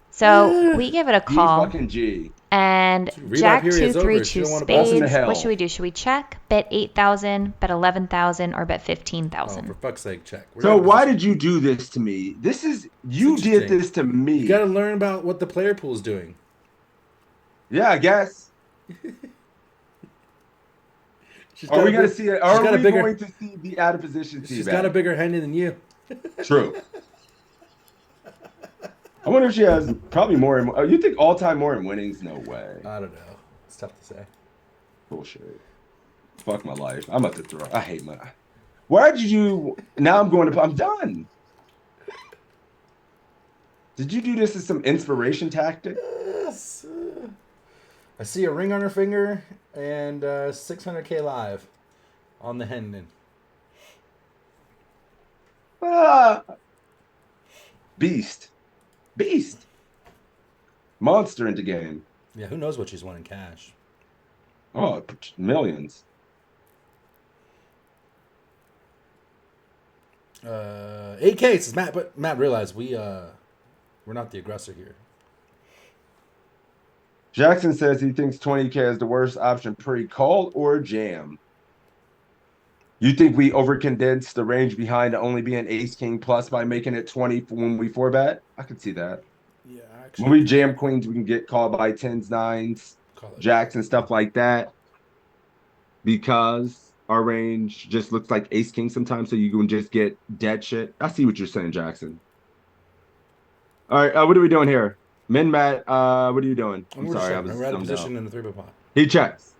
So we give it a G call. fucking G. And Rebuy Jack period's 2, over. 3, She 2 don't wanna Welcome to spades. hell. What should we do? Should we check? Bet 8,000, bet 11,000, or bet Oh, 15,000? for fuck's sake, check. We're So not- why did you do this to me? You did interesting. this to me. You got to learn about what the player pool is doing. Yeah, I guess. She's Are got we a going to big- see it? she's Are got a we bigger- going to see the out of position She's teabag? got a bigger hand than you. True. I wonder if she has probably more. You think all-time more in winnings? No way. I don't know. It's tough to say. Bullshit. Fuck my life. I'm about to throw. I hate my. Why did you? Now I'm going to. I'm done. Did you do this as some inspiration tactic? Yes. I see a ring on her finger and 600K live on the Hendon. Beast. Monster into game. Yeah, who knows what she's won in cash? Oh, millions. 8K says Matt, but Matt realized we're not the aggressor here. Jackson says he thinks 20K is the worst option pre-call or jam. You think we overcondensed the range behind to only be an ace king plus by making it 20 when we 4-bet? I could see that. Yeah, actually. When we jam queens, we can get called by 10s, 9s, jacks, and stuff like that. Because our range just looks like ace king sometimes, so you can just get dead shit. I see what you're saying, Jackson. All right, what are we doing here? Min Matt, what are you doing? I'm sorry, I was we're out of position in the 3-bet pot. He checks.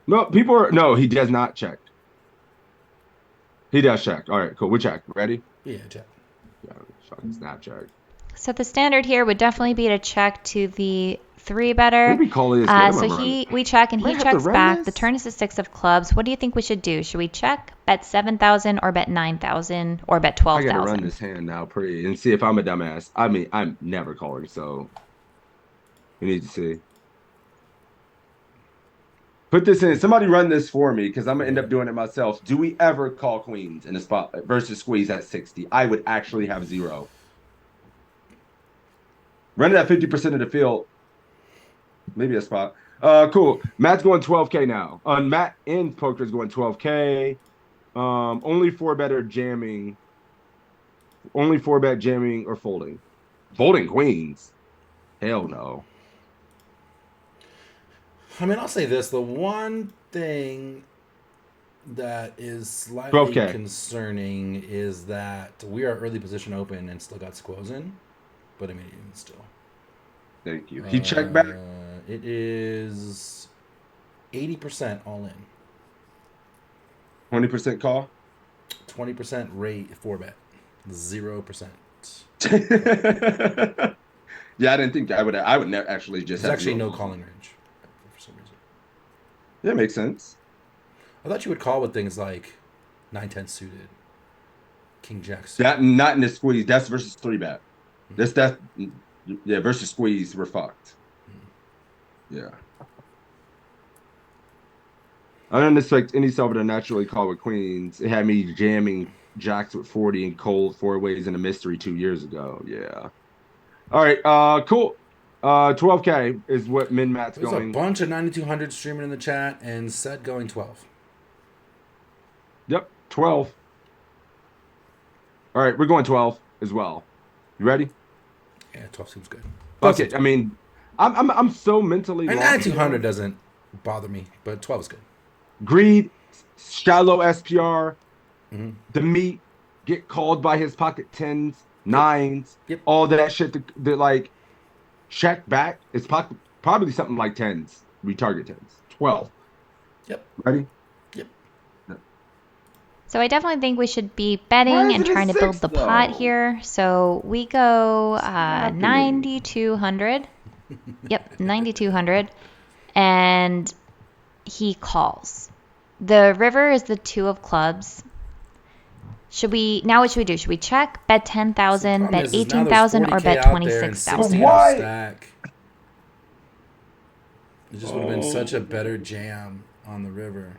No, he does not check. He does check. All right, cool. We check. Ready? Yeah, check. Yeah, fucking snap check. So the standard here would definitely be to check to the 3-better. What do we call this? We check and he checks back. This? The turn is the 6 of clubs. What do you think we should do? Should we check, bet 7,000 or bet 9,000 or bet 12,000? I gotta run this hand now pretty and see if I'm a dumbass. I mean, I'm never calling, so we need to see. Put this in. Somebody run this for me because I'm gonna end up doing it myself. Do we ever call queens in a spot versus squeeze at 60? I would actually have 0. Run it at 50% of the field. Maybe a spot. Cool. Matt's going 12K now. Matt in poker is going 12K. Only 4-better jamming. Only 4-bet jamming or folding. Folding queens. Hell no. I mean, I'll say this. The one thing that is slightly 12K. concerning is that we are early position open and still got squoze in. But I mean, even still. Thank you. He checked back. It is 80% all in. 20% call. 20% rate 4-bet. 0%. Yeah, I didn't think I would never actually just. There's actually no calling range for some reason. Yeah, makes sense. I thought you would call with things like 9-10 suited, King Jack suited. That not in the squeeze. That's versus 3-bet. That's yeah, versus squeeze, we're fucked. Yeah. I didn't expect any solver to naturally call with queens. It had me jamming jacks with 40 and cold 4-ways in a mystery 2 years ago. Yeah. All right. Cool. 12K is what Min Matt's There's going. a bunch of 9200 streaming in the chat and set going 12. Yep, 12. All right, we're going 12 as well. You ready? Yeah, 12 seems good. Fuck it. I mean, I'm so mentally. And 9200 doesn't bother me, but 12 is good. Greed, shallow SPR, the meat, get called by his pocket 10s, 9s, all that shit that like check back. It's probably something like 10s. We target 10s. 12. Yep. Ready? Yep. So I definitely think we should be betting and trying to build the pot here. So we go 9,200. Yep, 9,200. And he calls. The river is the 2 of clubs. What should we do? Should we check, bet 10,000, bet 18,000, or bet 26,000? Why? It just would have been such a better jam on the river.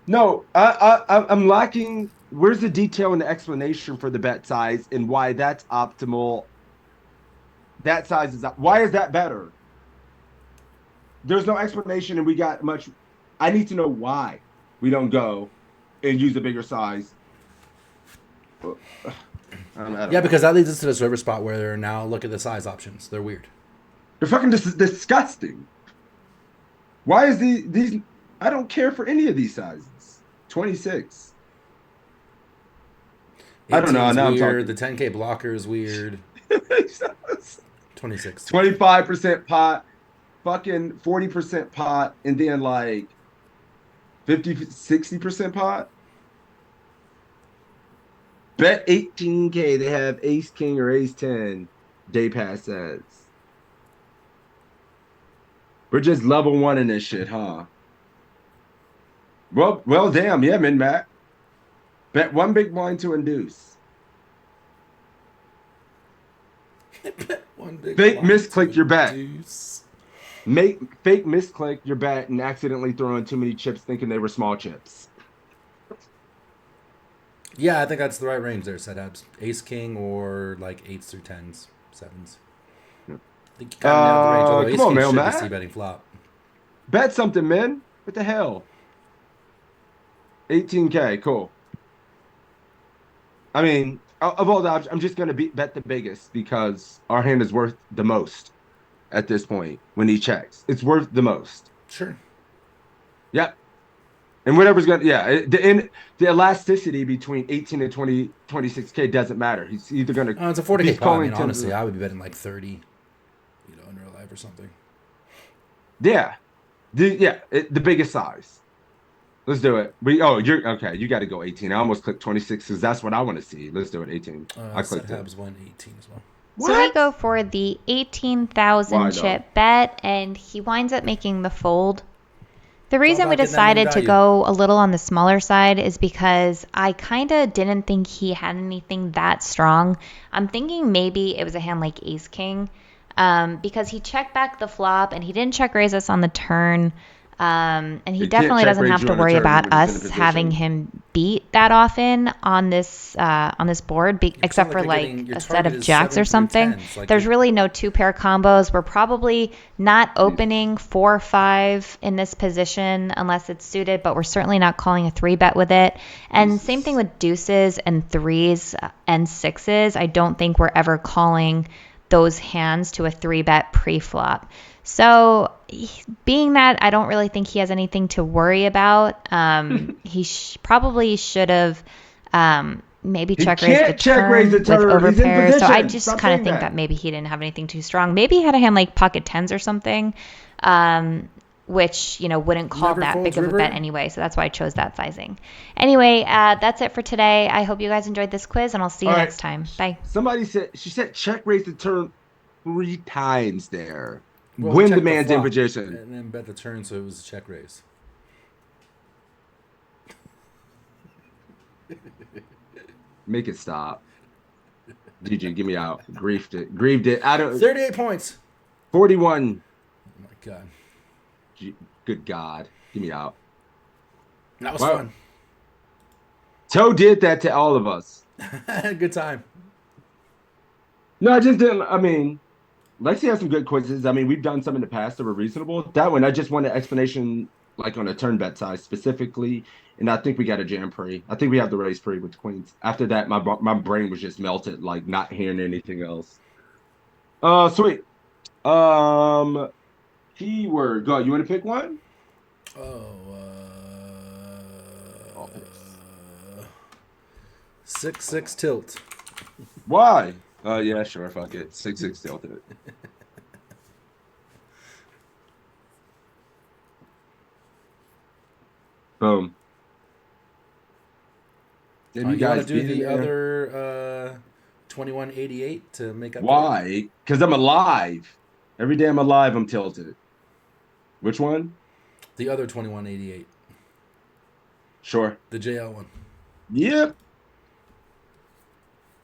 No, I'm lacking. Where's the detail and the explanation for the bet size and why that's optimal? That size is why is that better? There's no explanation, and we got much. I need to know why we don't go and use a bigger size. Yeah, because that leads us to this river spot where they're now look at the size options. They're weird. They're fucking disgusting. Why is these? I don't care for any of these sizes. 26. I don't know. 18's Now I'm weird. talking. The 10K blocker is weird. 26. 25% pot, fucking 40% pot, and then like 50, 60% pot. Bet 18K. They have ace king or ace 10 day pass sets. We're just level one in this shit, huh? Well, damn, yeah, min Mac. Bet one big blind to induce. One big Fake blind misclick to your bet. deuce. Make fake misclick your bet and accidentally throw in too many chips thinking they were small chips. Yeah, I think that's the right range there, Setups. Ace king or like 8s through 10s, 7s. I think you kind of nailed the range, although ace Come on, king Mail should be Matt. c-betting flop. Bet something, man. What the hell? 18K, cool. I mean, of all the options, I'm just gonna bet the biggest because our hand is worth the most at this point when he checks. It's worth the most. Sure. Yep. And whatever's gonna, yeah, the elasticity between 18 and 26K doesn't matter. He's either gonna. It's a 40K he's pot. I calling mean, honestly, I would be betting like 30, in real life or something. Yeah, the biggest size. Let's do it. You're okay. You got to go 18. I almost clicked 26 because that's what I want to see. Let's do it 18. I clicked it. Habs won 18 as well. So we go for the 18,000 Why chip bet, and he winds up making the fold. The reason about we getting that main decided to value. go a little on the smaller side is because I kind of didn't think he had anything that strong. I'm thinking maybe it was a hand like Ace King, because he checked back the flop and he didn't check raise us on the turn. And he He can't definitely check doesn't raise have you to on the worry turn about when he's in a us position. having him beat that often on this board, except for like your a set target of is jacks 7 or through something. 10s, like There's you- really no 2-pair combos. We're probably not opening 4 or 5 in this position unless it's suited, but we're certainly not calling a 3-bet with it. And same thing with deuces and 3s and 6s. I don't think we're ever calling those hands to a 3-bet pre-flop. So being that I don't really think he has anything to worry about, he probably should have maybe check raised the turn with overpairs. So I just kind of think that maybe he didn't have anything too strong. Maybe he had a hand like pocket 10s or something, which wouldn't call Never that folds big of a river. bet anyway. So that's why I chose that sizing. Anyway, that's it for today. I hope you guys enjoyed this quiz, and I'll see you All right. next time. Bye. Somebody said check raise the turn 3 times there. Well, when check the man's in flop position. and then bet the turn, so it was a check raise. Make it stop. GG, give me out. Grieved it. I don't. 38 points. 41. Oh my god, Good God, give me out. that was Wow. fun. Toe did that to all of us. Good time. No, I just didn't. I mean, Lexi has some good quizzes. I mean, we've done some in the past that were reasonable. That one, I just wanted explanation, like on a turn bet size specifically. And I think we got a jam pre. I think we have the raise pre with queens. After that, my brain was just melted, like not hearing anything else. Sweet. Keyword. Go. You want to pick one? Oh, 6-6 tilt. Why? Yeah, sure. Fuck it. 6-6 tilted. Boom. Then You want to do be the there. other 2188 to make up? Why? Because I'm alive. Every day I'm alive, I'm tilted. Which one? The other 2188, Sure. the JL one. Yep.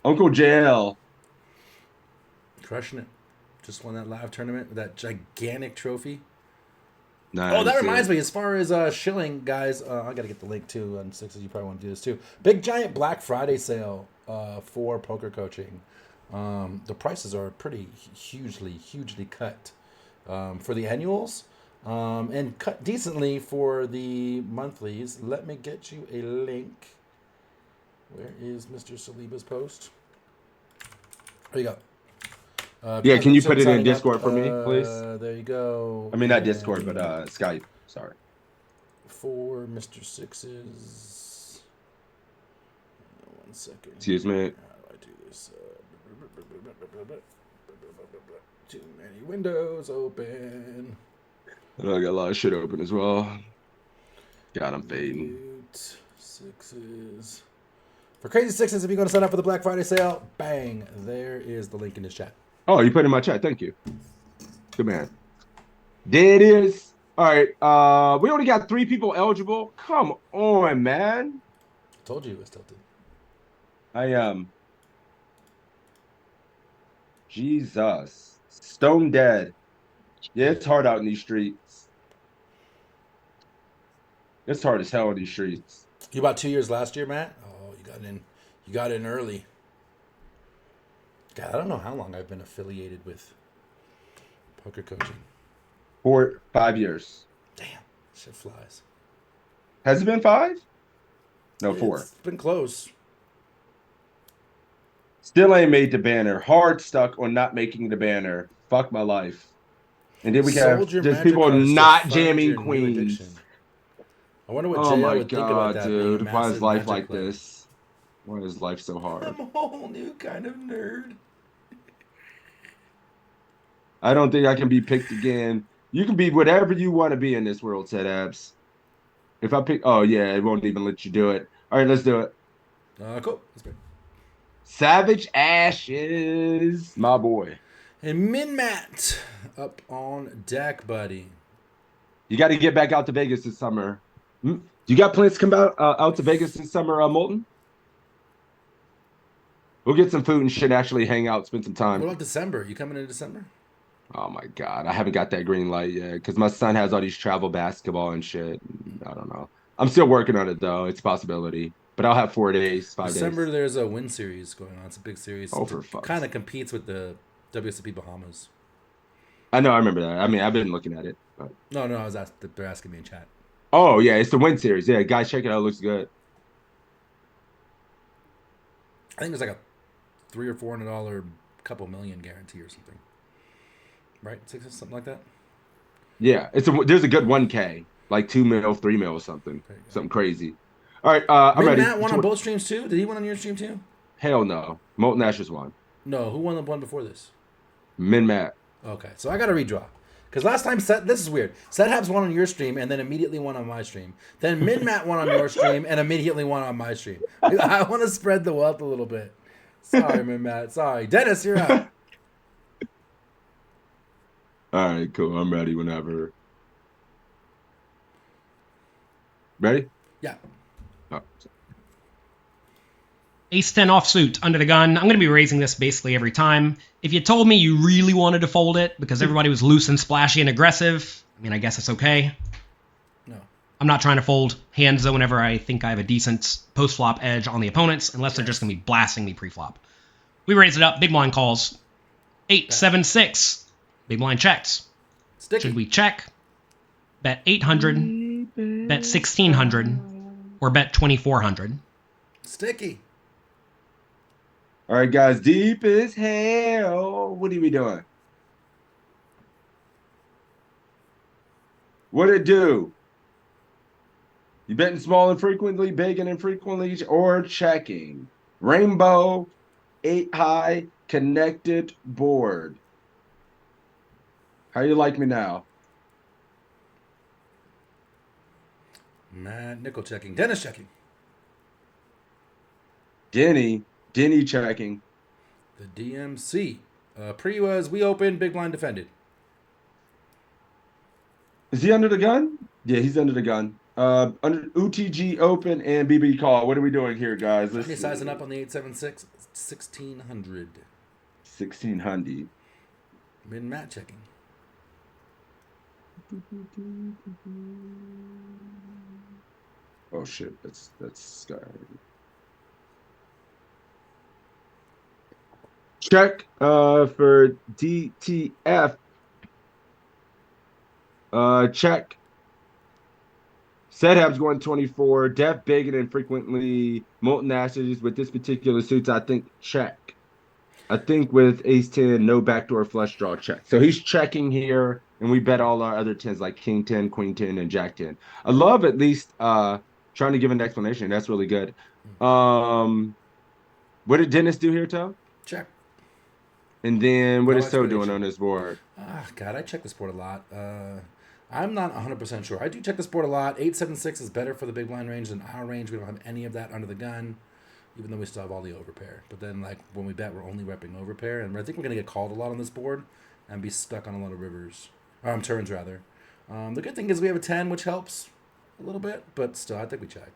Uncle JL. Crushing it. Just won that live tournament with that gigantic trophy. Nah, Oh, that reminds me. As far as shilling, guys, I got to get the link too on Sixes. You probably want to do this too. Big giant Black Friday sale for poker coaching. The prices are pretty hugely cut for the annuals, and cut decently for the monthlies. Let me get you a link. Where is Mr. Saliba's post? There you go. Yeah, can you put it in signing up, Discord for me, please? There you go. I mean, not Discord, but Skype. Sorry. For Mr. Sixes. 1 second. Excuse me. How do I do this? Too many windows open. I got a lot of shit open as well. God, I'm fading. Mute sixes. For crazy sixes, if you're going to sign up for the Black Friday sale, bang, there is the link in this chat. Oh, you put it in my chat. Thank you. Good man. There it is. All right. We only got 3 people eligible. Come on, man. Told you it was tilted. Jesus. Stone dead. Yeah, it's hard out in these streets. It's hard as hell in these streets. You bought 2 years last year, Matt? Oh, you got in. You got in early. God, I don't know how long I've been affiliated with poker coaching. 5 years. Damn, shit flies. Has it been 5? No, 4. It's been close. Still ain't made the banner. Hard stuck on not making the banner. Fuck my life. And then we have Sold your just magic people cards to not fund jamming your new queens. addiction. I wonder what Oh JL my would think about god, that. being a dude. Why is massive life Magic like player. this? Why is life so hard? I'm a whole new kind of nerd. I don't think I can be picked again. You can be whatever you want to be in this world, said Abs. If I pick, oh yeah, it won't even let you do it. All right, let's do it. Cool. That's great. Savage Ashes, my boy. And Min Matt up on deck, buddy. You got to get back out to Vegas this summer. You got plans to come out to Vegas this summer, Molten? We'll get some food and shit, actually hang out, spend some time. What about December? You coming in December? Oh my god, I haven't got that green light yet because my son has all these travel basketball and shit. I don't know. I'm still working on it though. It's a possibility, but I'll have 4 days, 5 December, days. there's a win series going on. It's a big series. Oh, for fuck's kind of competes with the WSOP Bahamas. I know, I remember that. I mean, I've been looking at it. But... No, they're asking me in chat. Oh yeah, it's the win series. Yeah, guys, check it out. It looks good. I think there's like a $300 or $400 couple million guarantee or something. Right? Something like that? Yeah, there's a good 1K, like 2 mil, 3 mil or something. Something crazy. All right, I'm ready. Matt won on both streams too? Did he win on your stream too? Hell no. Molten Ashes won. No, who won the one before this? Min Matt. Okay, so I got to redraw. Because last time, this is weird. Habs won on your stream and then immediately won on my stream. Then Min Matt won on your stream and immediately won on my stream. I want to spread the wealth a little bit. Sorry, Min Matt. Sorry. Dennis, you're up. All right, cool. I'm ready whenever. Ready? Yeah. Oh. Ace-10 offsuit under the gun. I'm going to be raising this basically every time. If you told me you really wanted to fold it because everybody was loose and splashy and aggressive, I mean, I guess it's okay. No. I'm not trying to fold hands, though, whenever I think I have a decent post-flop edge on the opponents, unless they're just going to be blasting me pre-flop. We raise it up. Big blind calls. 8-7-6. Big blind checks. Sticky. Should we check? Bet 800, bet 1600, or bet 2400? Sticky. All right, guys. Deep as hell. What are we doing? What'd it do? You betting small infrequently, big and infrequently, or checking? Rainbow, 8 high, connected board. How you like me now? Matt nickel checking. Dennis checking. Denny checking. The DMC. Pre was we open, big blind defended. Is he under the gun? Yeah, he's under the gun. Under UTG open and BB call. What are we doing here, guys? Let's He's sizing up on the 876, 1600. 1600. Min Matt checking. Oh shit, that's Sky. Check for DTF. Check. Setup's going 24. Def big and infrequently. Molten Ashes with this particular suits, I think check. I think with ace 10, no backdoor flush draw check. So he's checking here, and we bet all our other 10s like king 10, queen 10, and jack 10. I love at least trying to give an explanation. That's really good. What did Dennis do here, Tom? Check. And then what No is So doing explanation. on this board? Ah, God, I check this board a lot. I'm not 100% sure. I do check this board a lot. 8-7-6 is better for the big blind range than our range. We don't have any of that under the gun, even though we still have all the overpair. But then, like, when we bet, we're only repping overpair. And I think we're going to get called a lot on this board and be stuck on a lot of rivers. Turns, rather. The good thing is we have a 10, which helps a little bit. But still, I think we check.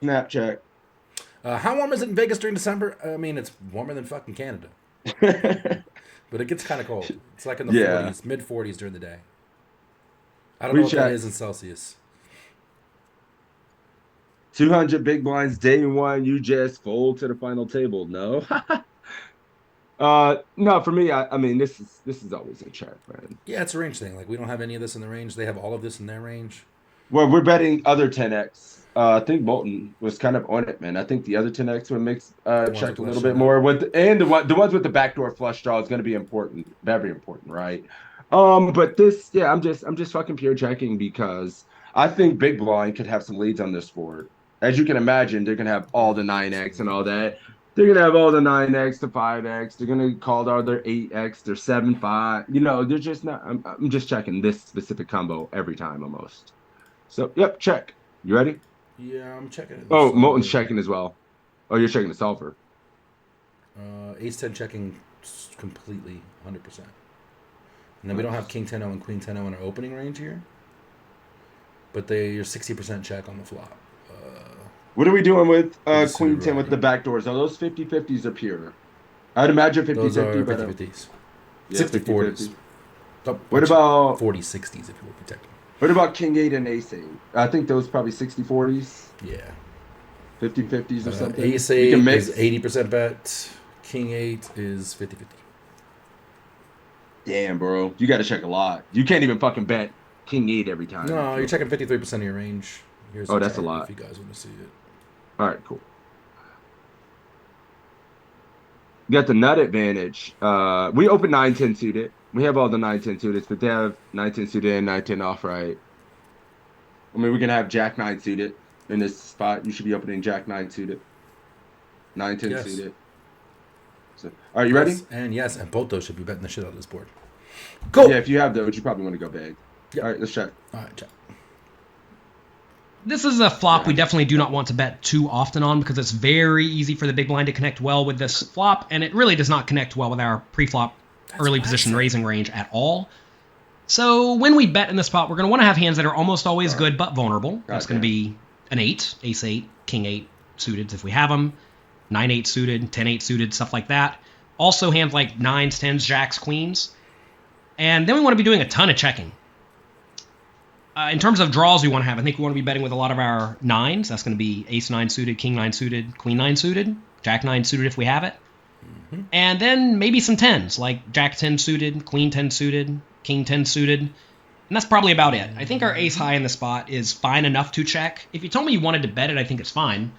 Snap check. How warm is it in Vegas during December? I mean, it's warmer than fucking Canada. But it gets kind of cold. It's like in the 40s, mid-40s during the day. I don't know what that is in Celsius. 200 big blinds, day one, you just fold to the final table. No. No, for me, I mean, this is always a check, man. Yeah, it's a range thing. Like, we don't have any of this in the range. They have all of this in their range. Well, we're betting other 10x. I think Bolton was kind of on it, man. I think the other 10x would make check a little bit more and the ones with the backdoor flush draw is going to be important, very important, right? But this, yeah, I'm just fucking pure checking because I think big blind could have some leads on this board. As you can imagine, they're gonna have all the 9x and all that. They're gonna have all the 9x to 5x. They're gonna call all their 8x, their 7-5. You know, they're just not. I'm just checking this specific combo every time almost. So, yep, check. You ready? Yeah, I'm checking it. Oh, Moulton's checking as well. Oh, you're checking the solver. Ace-10 checking completely, 100%. And then we don't have King-10-0 and Queen-10-0 in our opening range here. But you're 60% check on the flop. What are we doing with Queen-10 with the backdoors? Are those 50-50s or pure? I'd imagine 50-50. Those are 50-50s. Yeah, 60-40s. What about 40-60s if you will be technical? What about King 8 and Ace 8? I think those probably 60-40s. Yeah. 50-50s or something. Ace 8 is 80% bet. King 8 is 50-50. Damn, bro. You got to check a lot. You can't even fucking bet King 8 every time. No, you're checking 53% of your range. Oh, that's a lot. If you guys want to see it. All right, cool. You got the nut advantage. We open 9-10 suited. We have all the 9-10 suited, but they have 9-10 suited and 9-10 off, right? I mean, we can have Jack 9 suited in this spot. You should be opening Jack 9 suited. 9-10 suited. So, are you ready? And both those should be betting the shit out of this board. Go! Yeah, if you have those, you probably want to go big. Yep. All right, let's check. All right, check. This is a flop we definitely do not want to bet too often on because it's very easy for the big blind to connect well with this flop, and it really does not connect well with our pre-flop early position raising range at all. So when we bet in this spot, we're going to want to have hands that are almost always good but vulnerable. That's going to be an 8, Ace 8, King 8 suited if we have them, 9-8 suited, 10-8 suited, stuff like that. Also hands like 9s, 10s, Jacks, Queens. And then we want to be doing a ton of checking. In terms of draws we want to have, I think we want to be betting with a lot of our 9s. That's going to be Ace 9 suited, King 9 suited, Queen 9 suited, Jack 9 suited if we have it. Mm-hmm. And then maybe some 10s, like Jack 10 suited, Queen 10 suited, King 10 suited. And that's probably about it. I think our ace high in the spot is fine enough to check. If you told me you wanted to bet it, I think it's fine.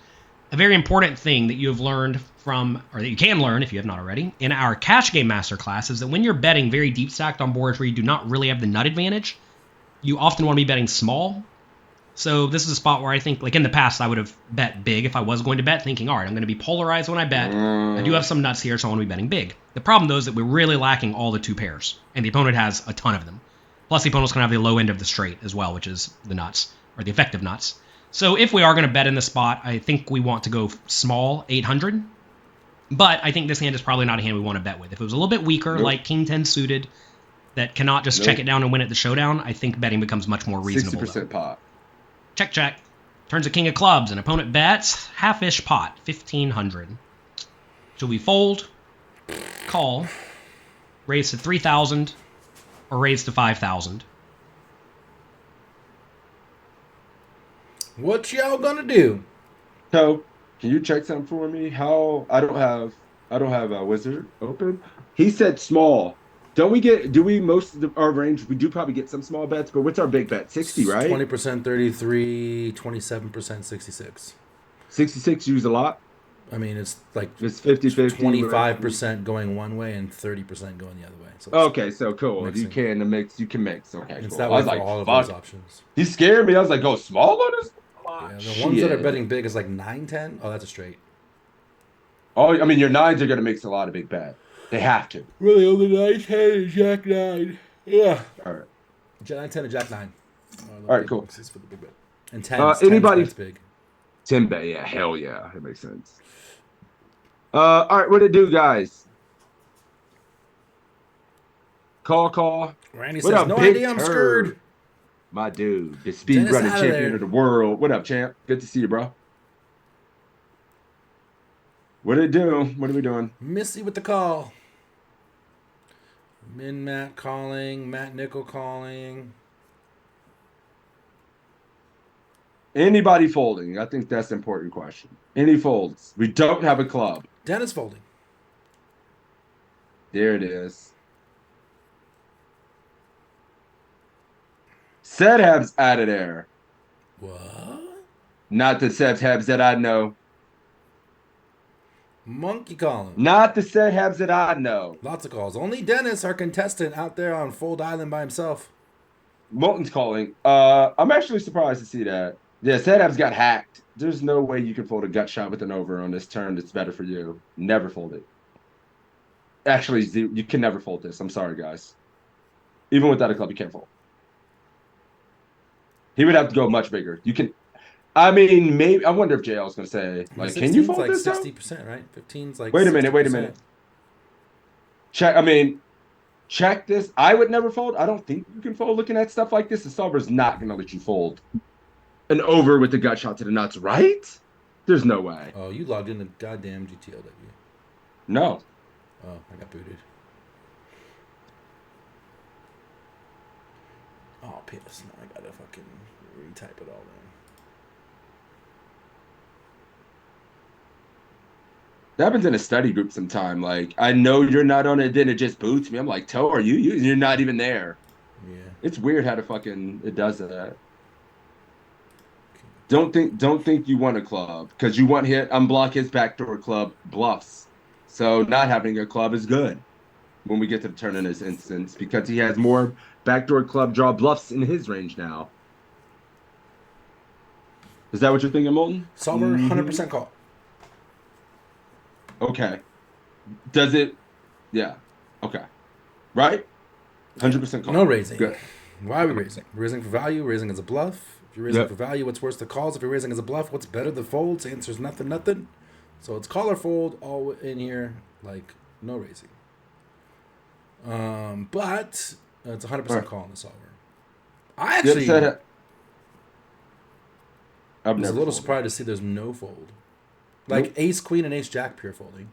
A very important thing that you have learned from, or that you can learn if you have not already, in our cash game masterclass is that when you're betting very deep stacked on boards where you do not really have the nut advantage, you often want to be betting small. So this is a spot where I think, like in the past, I would have bet big if I was going to bet, thinking, all right, I'm going to be polarized when I bet. I do have some nuts here, so I want to be betting big. The problem, though, is that we're really lacking all the 2 pairs, and the opponent has a ton of them. Plus, the opponent's going to have the low end of the straight as well, which is the nuts, or the effective nuts. So if we are going to bet in this spot, I think we want to go small, 800. But I think this hand is probably not a hand we want to bet with. If it was a little bit weaker, like King 10 suited, that cannot just check it down and win at the showdown, I think betting becomes much more reasonable. 60% pot. Check, check. Turns a king of clubs, and opponent bets half-ish pot, 1,500. Should we fold, call, raise to 3,000, or raise to 5,000? What y'all gonna do? So, can you check something for me? How I don't have a wizard open. He said small. Do we most of our range, we do probably get some small bets, but what's our big bet? 60, right? 20% 33, 27% 66. 66 use a lot? I mean, it's like it's 50-50. 25% going one way and 30% going the other way. So okay, so cool. Mixing. You can mix. Okay, it's cool. that I way was for like, all of fuck. those options. He scared me. I was like, go small on this? Yeah, the ones that are betting big is like 9-10. Oh, that's a straight. Oh, I mean, your nines are going to mix a lot of big bet. They have to. Really, only nice hand is Jack 9. Yeah. All right. Jack 9, 10, and Jack 9. All right, cool. For the big bet. And 10s. Anybody? 10s, that's big. 10 bet, yeah, hell yeah, it makes sense. All right, what it do, guys? Call. Randy What says, up, no Big idea, I'm Turd? scared. My dude, the speed Dennis running outta champion there. of the world. What up, champ? Good to see you, bro. What it do? What are we doing? Missy with the call. Min Matt calling. Matt Nickel calling. Anybody folding? I think that's an important question. Any folds? We don't have a club. Dennis folding. There it is. Seb's out of there. What? Not the Sebs that I know. Monkey calling. Not the Sebs that I know. Lots of calls. Only Dennis, our contestant, out there on Fold Island by himself. Molten's calling. I'm actually surprised to see that. Yeah, Seb's got hacked. There's no way you can fold a gut shot with an over on this turn that's better for you. Never fold it. Actually, you can never fold this. I'm sorry, guys. Even without a club, you can't fold. He would have to go much bigger. You can. I mean, maybe. I wonder if JL is going to say, like, can you fold like this? 60%, right? 15's like. Wait a minute. Check this. I would never fold. I don't think you can fold looking at stuff like this. The solver's not going to let you fold an over with the gut shot to the nuts, right? There's no way. Oh, you logged into goddamn GTLW. No. Oh, I got booted. Oh, piss. Now I gotta fucking retype it all in. That happens in a study group sometime. Like, I know you're not on it, then it just boots me. I'm like, Toe, are you? You're not even there. Yeah. It's weird how it does that. Don't think you want a club because you want hit unblock his backdoor club bluffs. So not having a club is good when we get to the turn in this instance because he has more backdoor club draw bluffs in his range now. Is that what you're thinking, Molten? Solver, 100% call. Okay. Does it? Yeah. Okay. Right? 100% call. No raising. Good. Why are we raising? Raising for value, raising as a bluff. If you're raising for value, what's worse, the calls? If you're raising as a bluff, what's better, the folds? Answer's nothing. So it's call or fold all in here, like no raising. But it's 100% call on the solver. I actually was a little surprised to see there's no fold. Like ace queen and ace jack pure folding.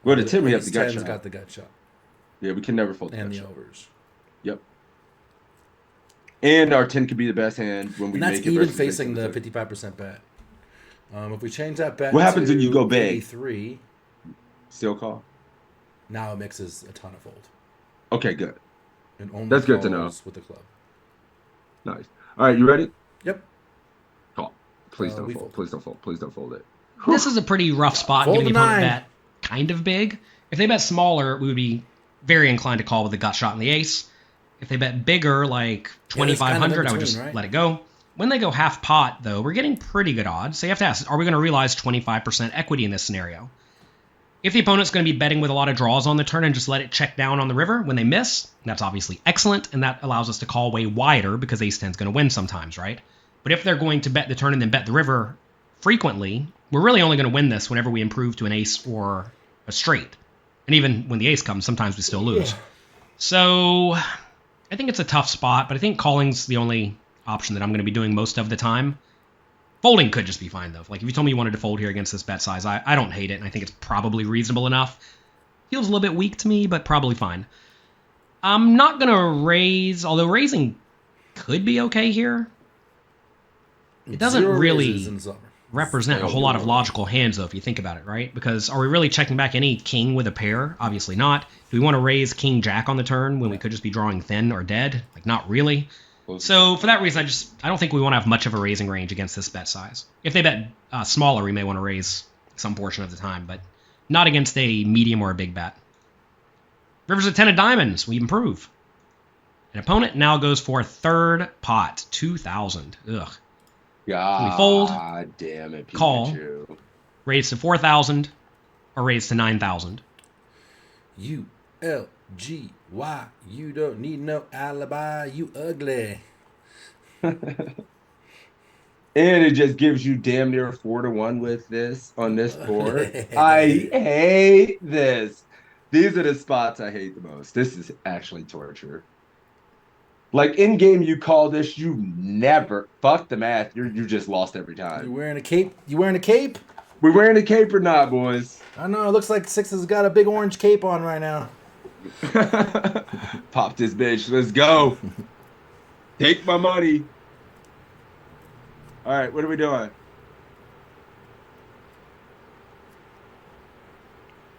Well, the 10 we have the gut Ace shot. 10's got the gut shot. Yeah, we can never fold the And gut the shot. overs. Yep. And our 10 could be the best hand when we And that's make it. even versus facing the 50%. 55% bet. If we change that bet, What happens to when you go big? 83, Still call. now it mixes a ton of fold. Okay, good. And only That's good to know. calls with the club. Nice. All right, you ready? Yep. Call. Please don't we fold. fold. Please don't fold. Please don't fold it. This is a pretty rough spot Fold giving the the opponent 9. bet kind of big. If they bet smaller, we would be very inclined to call with the gut shot and the ace. If they bet bigger, like Yeah, it's kind of 2,500, in I would between, just right? let it go. When they go half pot, though, we're getting pretty good odds. So you have to ask, are we going to realize 25% equity in this scenario? If the opponent's going to be betting with a lot of draws on the turn and just let it check down on the river when they miss, that's obviously excellent, and that allows us to call way wider because ace 10 is going to win sometimes, right? But if they're going to bet the turn and then bet the river frequently, we're really only going to win this whenever we improve to an ace or a straight. And even when the ace comes, sometimes we still lose. So I think it's a tough spot, but I think calling's the only option that I'm going to be doing most of the time. Folding could just be fine, though. Like, if you told me you wanted to fold here against this bet size, I don't hate it, and I think it's probably reasonable enough. Feels a little bit weak to me, but probably fine. I'm not going to raise, although raising could be okay here. It doesn't Zero really raises in solver. represent a whole lot of logical hands, though, if you think about it, right? Because are we really checking back any king with a pair? Obviously not. Do we want to raise king jack on the turn when we could just be drawing thin or dead? Like, not really. So for that reason, I don't think we want to have much of a raising range against this bet size. If they bet smaller, we may want to raise some portion of the time, but not against a medium or a big bet. River's a 10 of diamonds. We improve. An opponent now goes for a third pot, 2,000. God we fold, damn it, Pikachu. call, raise to 4,000, or raise to 9,000. ULGY. You don't need no alibi. You ugly. And it just gives you damn near 4-1 with this on this board. I hate this. These are the spots I hate the most. This is actually torture. Like in game, you call this, you never fuck the math. You just lost every You time. wearing a cape? You wearing a cape? We wearing a cape or not, boys? I know. It looks like Six has got a big orange cape on right now. Pop this bitch. Let's go. Take my money. All right, what are we doing?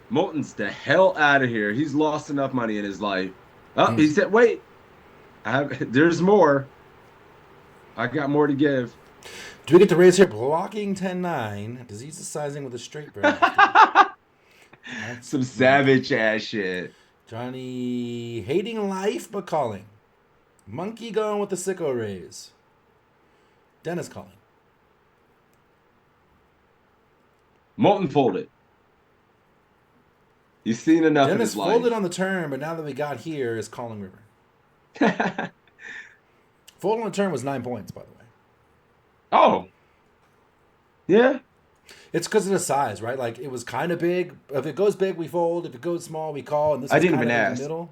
Moulton's the hell out of here. He's lost enough money in his life. Oh, he said, wait. There's more. I got more to give. Do we get to raise here? Blocking 10-9. Diseases sizing with a straight barrel. Some savage ass shit. Johnny hating life but calling. Monkey going with the sicko raise. Dennis calling. Moulton folded. He's seen enough in Dennis his life. folded on the turn, but now that we got here is calling river. Fold on the turn was 9 points, by the way. Oh. Yeah. It's because of the size, right? Like, it was kind of big. If it goes big, we fold. If it goes small, we call. And this I is didn't kind even of in ask. the middle.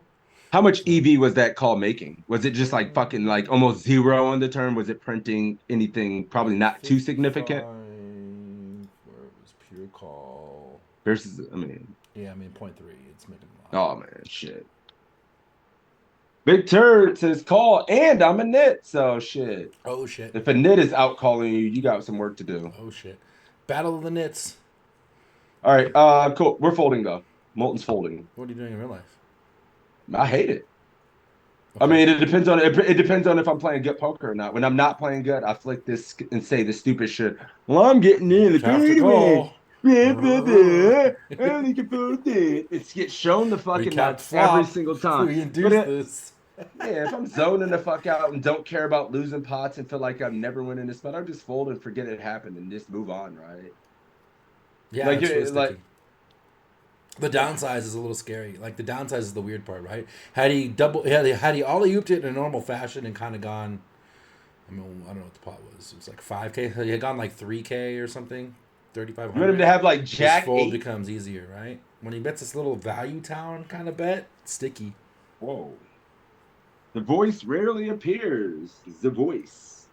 How much EV was that call making? Was it just like fucking like almost zero on the turn? Was it printing anything probably not too significant? Where it was pure call. Versus, I mean. Yeah, I mean, 0.3. It's making a lot. Oh, man, shit. Big Turd says call, and I'm a nit, so shit. Oh, shit. If a nit is out calling you, you got some work to do. Oh, shit. Battle of the Nits. All right, cool. We're folding, though. Molten's folding. What are you doing in real life? I hate it. Okay. I mean, it depends on if I'm playing good poker or not. When I'm not playing good, I flick this and say the stupid shit. Well, I'm getting in the call. It gets shown the fucking Recap every flop. single time. We induce But this. yeah, if I'm zoning the fuck out and don't care about losing pots and feel like I'm never winning this spot, I'll just fold and forget it happened and just move on, right? Yeah, Like, it's really like sticky. The downsize is a little scary. Like, the downsize is the weird part, right? Had he alley-ooped it in a normal fashion and kind of gone, I mean, I don't know what the pot was. It was like 5K. He had gone like 3K or something, 3,500. you want him to have like Jack His fold 8? becomes easier, right? When he bets this little value town kind of bet, it's sticky. Whoa. The voice rarely appears. The voice.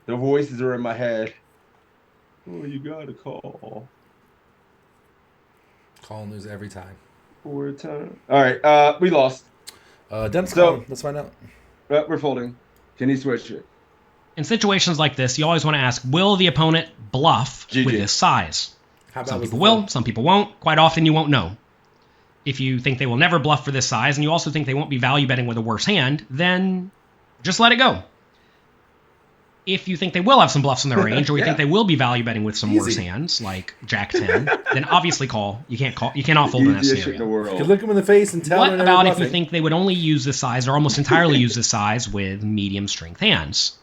The voices are in my head. Oh, you got to call. Call and lose every time. 4 times. All right, we lost. Dennis So- calling. Let's find out. We're folding. Can he switch it? In situations like this, you always want to ask, will the opponent bluff GG. with this size? How bad Some was people the will, fold? some people won't. Quite often you won't know. If you think they will never bluff for this size, and you also think they won't be value betting with a worse hand, then just let it go. If you think they will have some bluffs in their range, or you Yeah. think they will be value betting with some worse Easy. hands, like Jack 10, then obviously call. You cannot fold in that Easiest shit in the scenario. You could world. look him in the face and tell What they're about never if you bluffing. think they would only use this size, or almost entirely use this size with medium strength hands?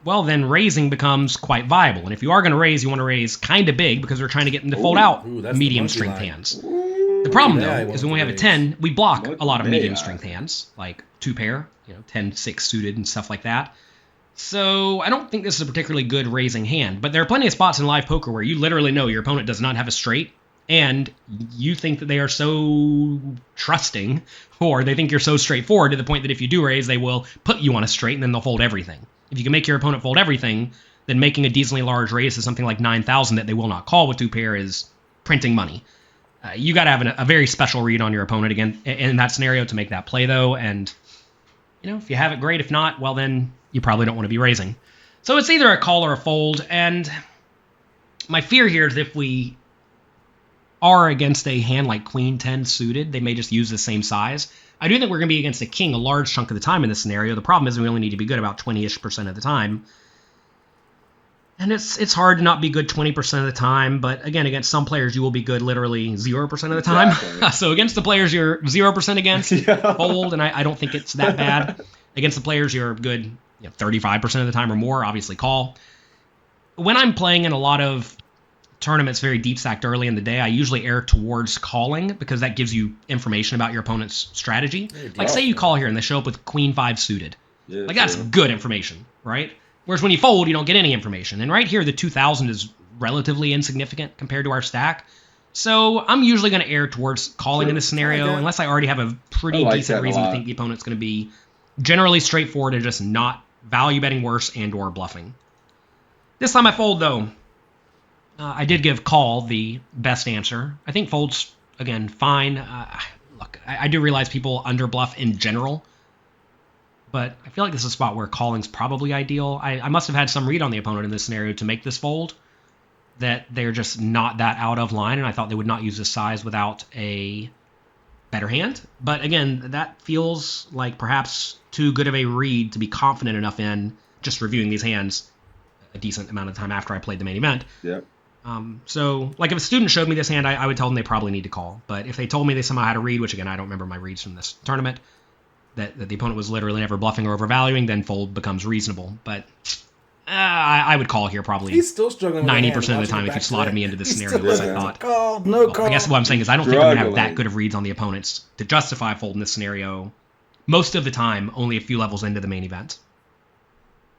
Well, then raising becomes quite viable. And if you are going to raise, you want to raise kind of big because we're trying to get them to fold out Ooh, that's the medium monkey strength line. hands. The problem, Yeah, I though, want is when we to have a raise. 10, we block What a lot of may medium I? strength hands, like 2-pair, 10, 6 suited and stuff like that. So I don't think this is a particularly good raising hand. But there are plenty of spots in live poker where you literally know your opponent does not have a straight, and you think that they are so trusting, or they think you're so straightforward to the point that if you do raise, they will put you on a straight and then they'll fold everything. If you can make your opponent fold everything, then making a decently large raise to something like 9,000 that they will not call with 2-pair is printing money. You got to have a very special read on your opponent again in that scenario to make that play, though. And, if you have it, great. If not, well, then you probably don't want to be raising. So it's either a call or a fold. And my fear here is if we are against a hand like Queen 10 suited, they may just use the same size. I do think we're going to be against a king a large chunk of the time in this scenario. The problem is we only need to be good about 20-ish% of the time. And it's hard to not be good 20% of the time, but again, against some players, you will be good literally 0% of the time. Exactly. So against the players you're 0% against, Yeah. fold, and I don't think it's that bad. Against the players you're good 35% of the time or more, obviously call. When I'm playing in a lot of tournament's very deep stacked early in the day, I usually err towards calling because that gives you information about your opponent's strategy. Like, say you call here and they show up with queen 5 suited. Yeah, Like, that's good information, right? Whereas when you fold, you don't get any information. And right here, the 2,000 is relatively insignificant compared to our stack. So I'm usually going to err towards calling in this scenario unless I already have a pretty decent reason to think the opponent's going to be generally straightforward and just not value betting worse and or bluffing. This time I fold, though. I did give call the best answer. I think fold's, again, fine. Look, I do realize people underbluff in general, but I feel like this is a spot where calling's probably ideal. I must have had some read on the opponent in this scenario to make this fold, that they're just not that out of line, and I thought they would not use this size without a better hand. But again, that feels like perhaps too good of a read to be confident enough in just reviewing these hands a decent amount of time after I played the main event. Yep. So, like, if a student showed me this hand, I would tell them they probably need to call. But if they told me they somehow had a read, which, again, I don't remember my reads from this tournament, that the opponent was literally never bluffing or overvaluing, then fold becomes reasonable. But I would call here probably. He's still struggling with 90% of the time if you slotted me into this scenario, because I thought. Call, no call. I guess what I'm saying is I don't think I'm going to have that good of reads on the opponents to justify folding this scenario most of the time, only a few levels into the main event.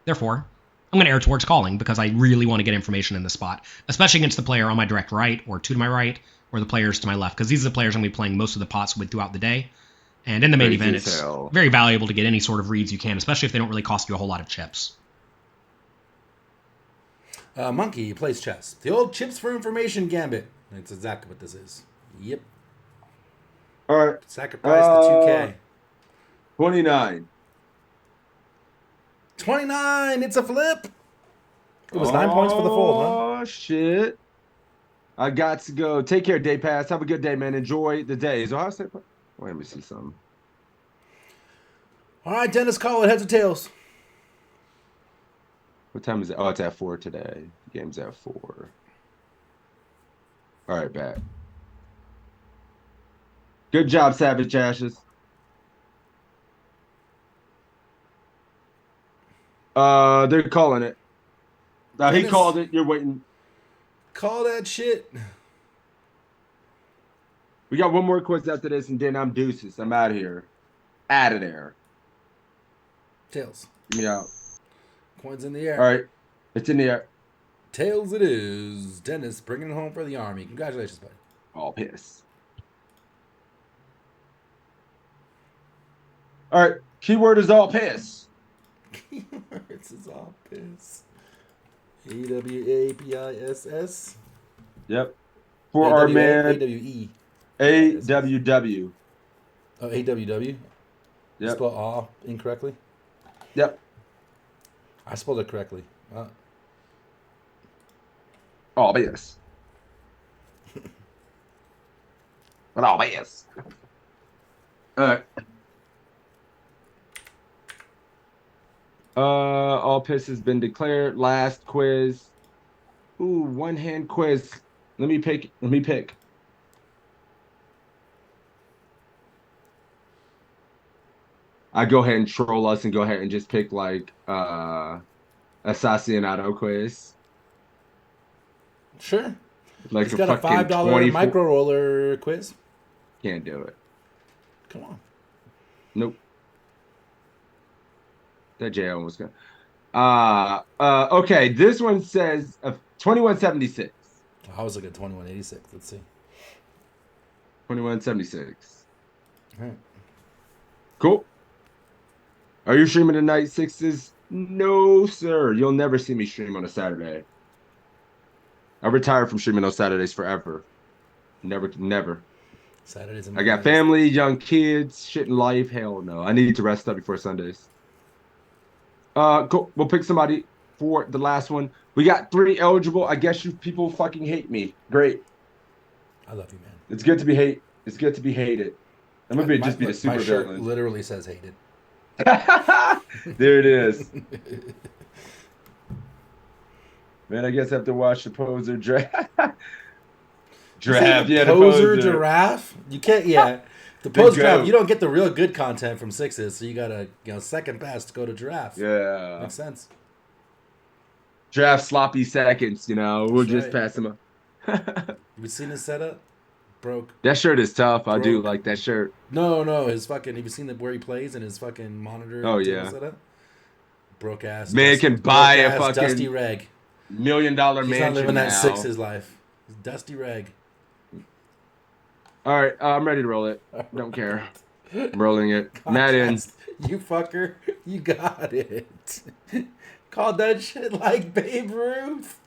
Therefore, I'm going to err towards calling because I really want to get information in this spot, especially against the player on my direct right or to my right or the players to my left, because these are the players I'm going to be playing most of the pots with throughout the day. And in the main event, it's very valuable to get any sort of reads you can, especially if they don't really cost you a whole lot of chips. Monkey plays chess. The old chips for information gambit. That's exactly what this is. Yep. All right. Sacrifice the 2K. 29. 29. It's a flip. It was 9 points for the fold, huh? Oh, shit. I got to go. Take care, Day Pass. Have a good day, man. Enjoy the day. Is Ohio State? Wait, let me see something. All right, Dennis, call it. Heads or tails? What time is it? Oh, it's at 4 today. The game's at 4. All right, back. Good job, Savage Ashes. They're calling it. He called it. You're waiting. Call that shit. We got one more quiz after this, and then I'm deuces. I'm out of here. Out of there. Tails. Get me out. Coins in the air. All right. It's in the air. Tails it is. Dennis bringing it home for the Army. Congratulations, buddy. All piss. All right. Keyword is all piss. Keywords is all piss. AWAPISS. Yep. For our man. AWE. AWW. Oh, AWW? Yep. Spell aw incorrectly? Yep. I spelled it correctly. All piss. But all piss. All right. All piss has been declared. Last quiz. Ooh, one hand quiz. Let me pick. I go ahead and troll us and go ahead and just pick like Assassinato quiz. Sure. Like it's got a $5 micro roller quiz. Can't do it. Come on. Nope. That JL was good. Okay, this one says 2176. I was looking at 2186. Let's see. 2176. All right. Cool. Are you streaming tonight, Sixes? No, sir. You'll never see me stream on a Saturday. I retired from streaming on Saturdays forever. Never. Saturdays. I got family, young kids, shit in life. Hell no. I need to rest up before Sundays. Cool. We'll pick somebody for the last one. We got 3 eligible. I guess you people fucking hate me. Great. I love you, man. It's good to be hated. I'm gonna be the super my shirt villain. literally says hated. There it is. Man, I guess I have to watch the poser draft. The poser giraffe. You can't. Yeah, the poser giraffe. You don't get the real good content from Sixes, so you gotta second pass to go to giraffe. Yeah, makes sense. Draft sloppy seconds. We'll just pass them up. You seen his setup? Broke. That shirt is tough. I do Broke. like that shirt. No, his fucking. Have you seen where he plays and his fucking monitor Oh, table yeah. setup? Broke ass. Man can buy a broke ass fucking Dusty Reg. $1 million mansion He's not living that now. sixes life. He's Dusty Reg. All right, I'm ready to roll it. Don't care. I'm rolling it. Matt in. You fucker. You got it. Called that shit like Babe Ruth.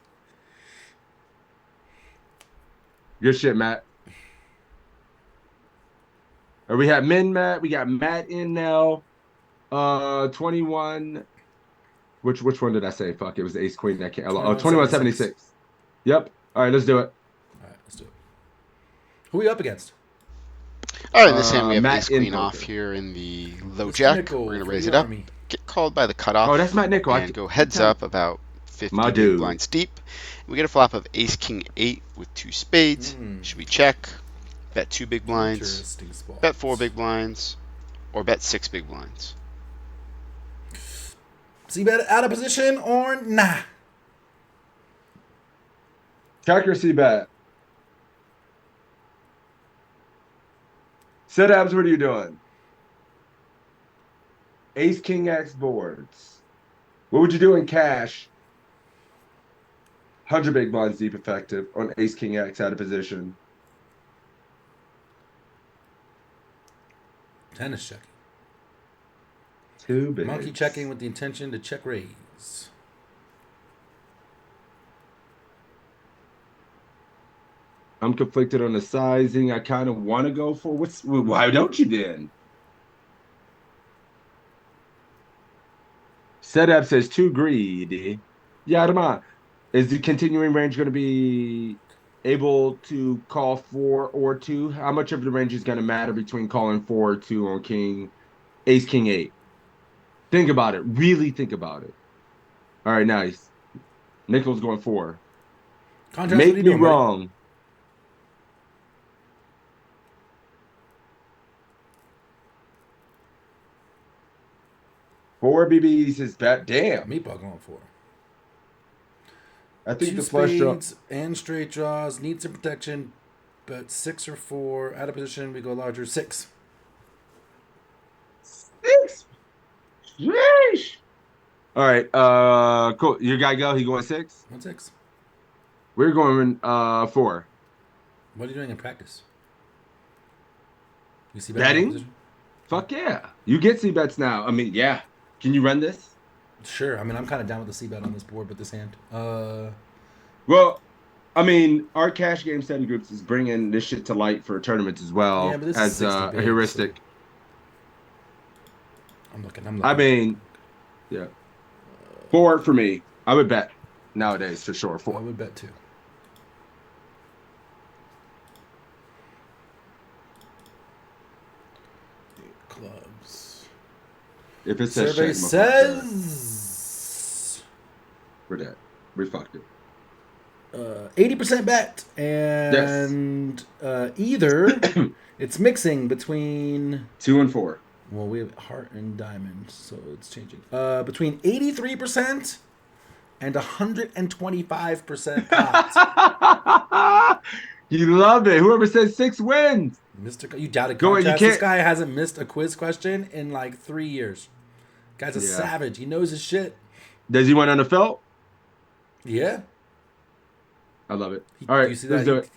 Good shit, Matt. Or we have Min Matt. We got Matt in now. 21. Which one did I say? Fuck, it was Ace Queen that came. Oh, 2176. Yep. All right, let's do it. All right, let's do it. Who are we up against? All right, in this hand we have Matt Ace Queen in off poker. here in the low It's jack. Nickel We're gonna for raise the it up. Army. Get called by the cutoff. Oh, that's Matt Nickel. And go heads up about 50 My big dude. blinds deep. We get a flop of Ace King 8 with 2 spades. Should we check? Bet 2 big blinds. Interesting spot. Bet 4 big blinds. Or bet 6 big blinds. C-bet out of position or nah? Check your C-bet. Sid Abs, what are you doing? Ace King X boards. What would you do in cash? 100 big blinds deep effective on Ace King X out of position. Tennis checking. 2 bigs. Monkey checking with the intention to check raise. I'm conflicted on the sizing. I kind of want to go for why don't you then? Setup says too greedy. Yeah, come on. Is the continuing range going to be able to call 4 or 2? How much of the range is going to matter between calling 4 or 2 on King, Ace King 8? Think about it. Really think about it. All right, nice. Nickel's going 4. Contrast, Make what are you me doing, buddy? wrong. Four BBs is bad. Damn. Meatball going 4. I think Two the flush draw. spades and straight draws need some protection, but 6 or 4 out of position. We go larger 6. 6. Sheesh. All right. Cool. Your guy go. He going 6. 1 6. We're going 4. What are you doing in practice? You see Betting? Fuck yeah. You get C bets now. I mean, yeah. Can you run this? Sure. I mean, I'm kind of down with the C-bet on this board with this hand. Well, I mean, our cash game study groups is bringing this shit to light for tournaments as well, Yeah, but this is as 60 a bigs, heuristic. I'm looking. I mean, yeah. 4 for me. I would bet nowadays for sure. 4. I would bet 2. Clubs. If it says Survey check, says we're dead. We fucked it. 80% bet, and either it's mixing between 2 and 4. well, we have heart and diamond, so it's changing. Between 83% and 125% pot. You love it. Whoever says 6 wins. Mr. You doubt it. Go ahead, you Contest. This can't- guy hasn't missed a quiz question in like 3 years. Guy's a Yeah. savage. He knows his shit. Does he win on the felt? Yeah. I love it. All right, You see let's that? do it.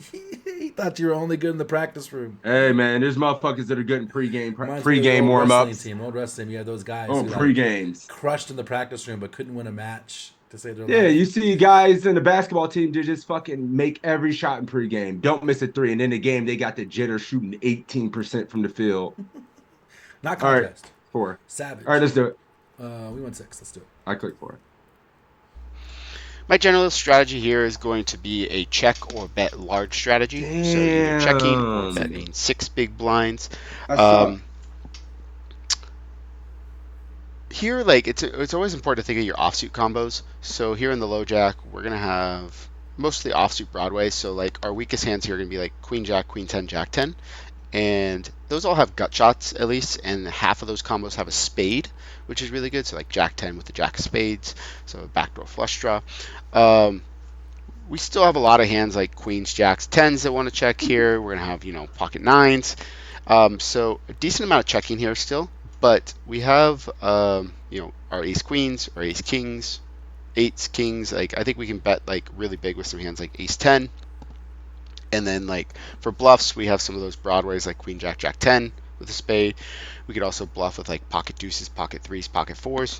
He thought you were only good in the practice room. Hey, man, there's motherfuckers that are good in pregame, Reminds me of the pregame old warm wrestling ups. team, old wrestling. You had those guys Oh, who like, pregames. crushed in the practice room but couldn't win a match to save their Yeah, life. you see guys in the basketball team, they just fucking make every shot in pregame. Don't miss a 3. And in the game, they got the jitter shooting 18% from the field. Not All right, contest. 4. Savage. All right, let's do it. We went 6. Let's do it. I click 4. My general strategy here is going to be a check or bet large strategy. So either checking or Damn. betting 6 big blinds. I saw Here, like it's always important to think of your offsuit combos. So here in the low jack, we're gonna have mostly offsuit Broadway. So like our weakest hands here are gonna be like Queen Jack, Queen 10, Jack 10, and those all have gut shots at least. And half of those combos have a spade, which is really good. So like Jack 10 with the Jack of Spades, so a backdoor flush draw. we still have a lot of hands like queens, jacks, tens that want to check here. We're gonna have, pocket nines. So a decent amount of checking here still, but we have, our ace queens, our ace kings, eights, kings. Like I think we can bet like really big with some hands like ace 10. And then like for bluffs, we have some of those broadways like queen, jack, jack 10 with a spade. We could also bluff with like pocket deuces, pocket threes, pocket fours.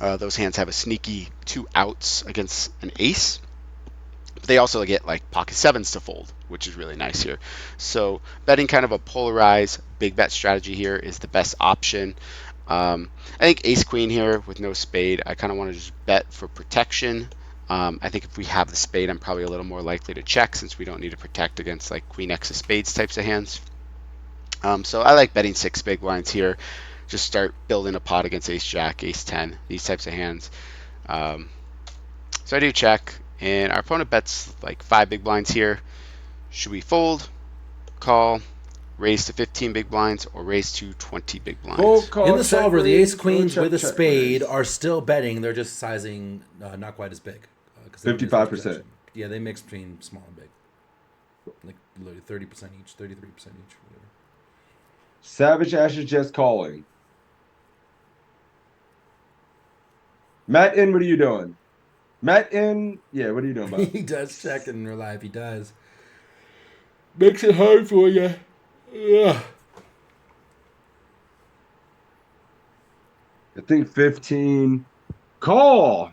Those hands have a sneaky 2 outs against an ace. But they also get like pocket sevens to fold, which is really nice here. So betting kind of a polarized big bet strategy here is the best option. I think ace queen here with no spade, I kind of want to just bet for protection. I think if we have the spade, I'm probably a little more likely to check since we don't need to protect against like queen x of spades types of hands. So I like betting 6 big blinds here. Just start building a pot against ace jack, ace 10, these types of hands. So I do check, and our opponent bets like 5 big blinds here. Should we fold, call, raise to 15 big blinds, or raise to 20 big blinds? Fold, call, In the check, solver, the raise, ace queens check, with a check, spade raise. are still betting. They're just sizing not quite as big. 55%. Yeah, they mix between small and big. Like literally 30% each, 33% each, whatever. Savage Ash is just calling. Matt in, what are you doing? Matt in, yeah, what are you doing, bud? He does check in real life. He does. Makes it hard for you. Ugh. I think 15. Call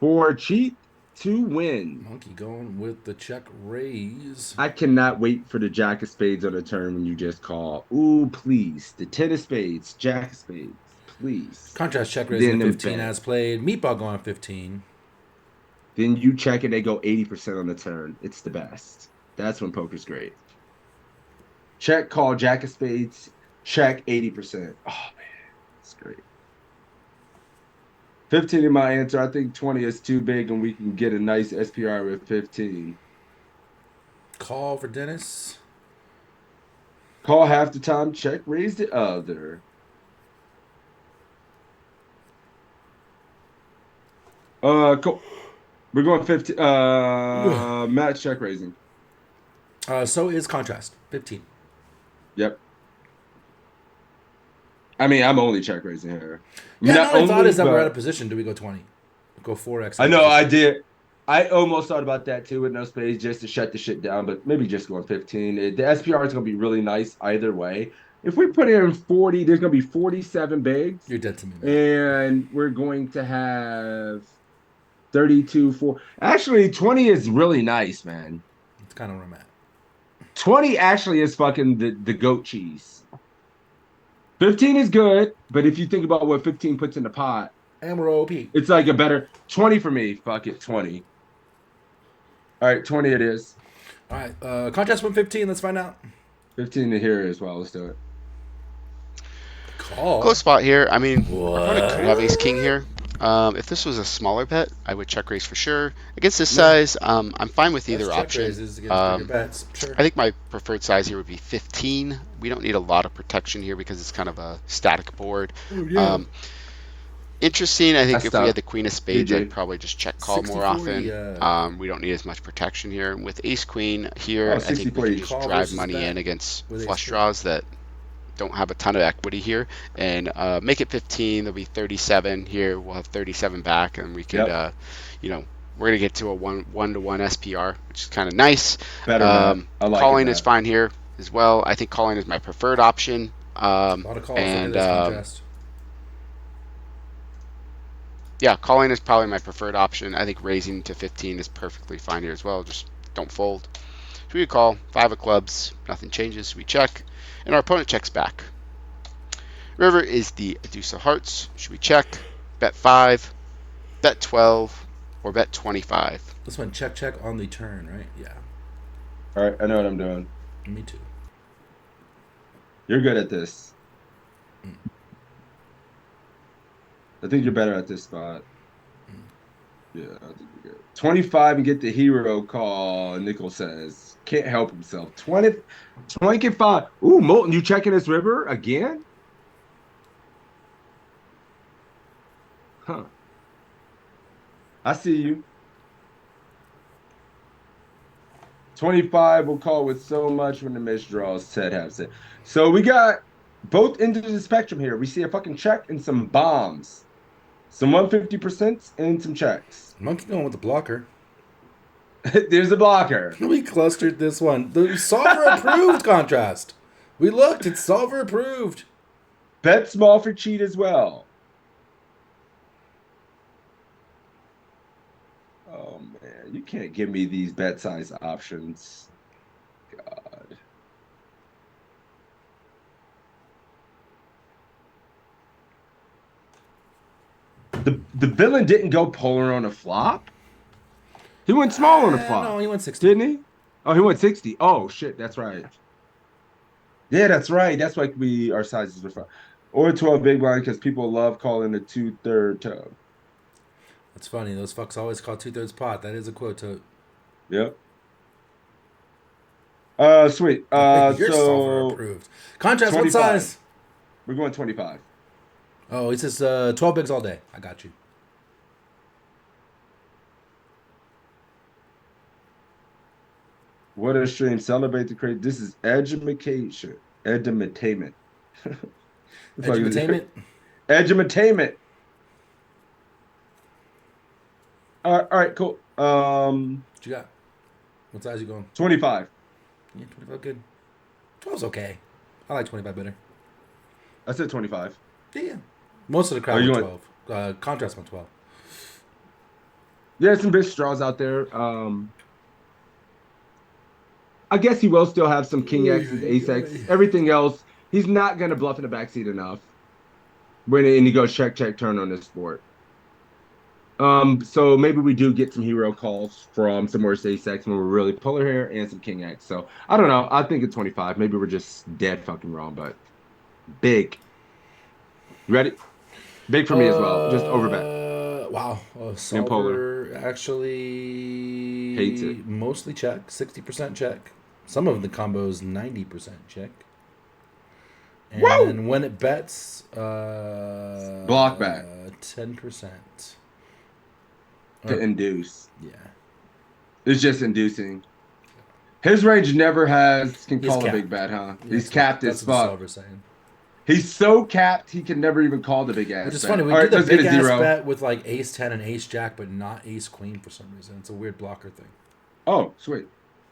for cheat to win. Monkey going with the check raise. I cannot wait for the jack of spades on the turn when you just call. Ooh, please. The 10 of spades, jack of spades, please. Contrast check raising Then at 15 bet. as played. Meatball going 15. Then you check and they go 80% on the turn. It's the best. That's when poker's great. Check, call, jack of spades, check 80%. Oh, man, it's great. 15 in my answer. I think 20 is too big and we can get a nice SPR with 15. Call for Dennis. Call half the time, check, raise the other. Cool. We're going 15. Matt, check raising. So is contrast 15. Yep. I mean, I'm only check raising here. Yeah, Not my only thought only, is that we're but- out of position. Do we go 20? Go 4x. I know, I did. I almost thought about that too with no spades just to shut the shit down, but maybe just going 15. The SPR is going to be really nice either way. If we put in 40, there's going to be 47 bigs. You're dead to me, man. And we're going to have 32, 4. Actually, 20 is really nice, man. It's kind of where I'm at. 20 actually is fucking the goat cheese. 15 is good, but if you think about what 15 puts in the pot, and we're OP. It's like a better 20 for me. Fuck it, 20. All right, 20 it is. All right, contrast 115. Let's find out. 15 to here as well. Let's do it. Call. Close spot here. I mean, What? our opponent could have ace king here. If this was a smaller bet, I would check raise for sure. Against this size, I'm fine with either Let's check option. raises against bigger bets. Sure. I think my preferred size here would be 15. We don't need a lot of protection here because it's kind of a static board. Oh, yeah. Interesting. I think That's if tough. we had the queen of spades, GG. I'd probably just check call 60, more 40, often. We don't need as much protection here. With ace queen here, Oh, I 60, think we 40. can just Call drive versus money bet in against with ace flush queen. draws that don't have a ton of equity here, and make it 15. There'll be 37 here. We'll have 37 back, and we could, Yep. we're gonna get to a one-to-one SPR, which is kind of nice. Better, man. I like Calling it, is Matt. fine here as well. I think calling is my preferred option. A lot of calls and into this contrast. yeah, calling is probably my preferred option. I think raising to 15 is perfectly fine here as well. Just don't fold. So we call 5 of clubs. Nothing changes. We check, and our opponent checks back. River is the deuce of hearts. Should we check? Bet 5, bet 12, or bet 25? This one, check on the turn, right? Yeah. All right, I know what I'm doing. Me too. You're good at this. I think you're better at this spot. Yeah, I think you're good. 25 and get the hero call, Nickel says. Can't help himself. 25. Ooh, Molten, you checking this river again? Huh. I see you. 25 will call with so much when the miss draws, Ted has it. So we got both ends of the spectrum here. We see a fucking check and some bombs. Some 150% and some checks. Monkey going with the blocker. There's a blocker. We clustered this one. The solver approved contrast. We looked. It's solver approved. Bet small for cheat as well. Oh, man. You can't give me these bet size options. God. The villain didn't go polar on a flop? He went small on a flop. No, he went 60. Didn't he? Oh, he went 60. Oh, shit. That's right. Yeah, that's right. That's why our sizes were fine. Or 12 big blind because people love calling a 2/3 toe. That's funny. Those fucks always call 2/3 pot. That is a quote to. Yep. Sweet. You're so solver approved. Contrast, 25. what size? We're going 25. Oh, he says 12 bigs all day. I got you. What a stream. Celebrate the crazy. This is education. Edumatainment. Edumatainment? Edumatainment. All right, cool. What you got? What size you going? 25. Yeah, 25 good. 12's okay. I like 25 better. I said 25. Yeah. Most of the crowd went 12. Contrast went 12. Yeah, some big straws out there. I guess he will still have some king X's, ace X. Everything else, he's not going to bluff in the backseat enough when he goes check, turn on this board. So maybe we do get some hero calls from some worse ace X when we're really polar here and some king X. So I don't know. I think it's 25. Maybe we're just dead fucking wrong, but big. You ready? Big for me as well. Just overbet. Wow. Solver actually hates it. Mostly check. 60% check. Some of the combos 90% check. And Whoa! when it bets, block bet 10%. To induce. Yeah. It's just inducing. His range never can call capped. a big bet, huh? Yeah, He's capped as that's what fuck. Solver's saying. He's so capped he can never even call the big ass. Which is bet. funny. We All do right, the let's get big a ass zero. bet with like ace 10 and ace jack, but not ace queen for some reason. It's a weird blocker thing. Oh, sweet.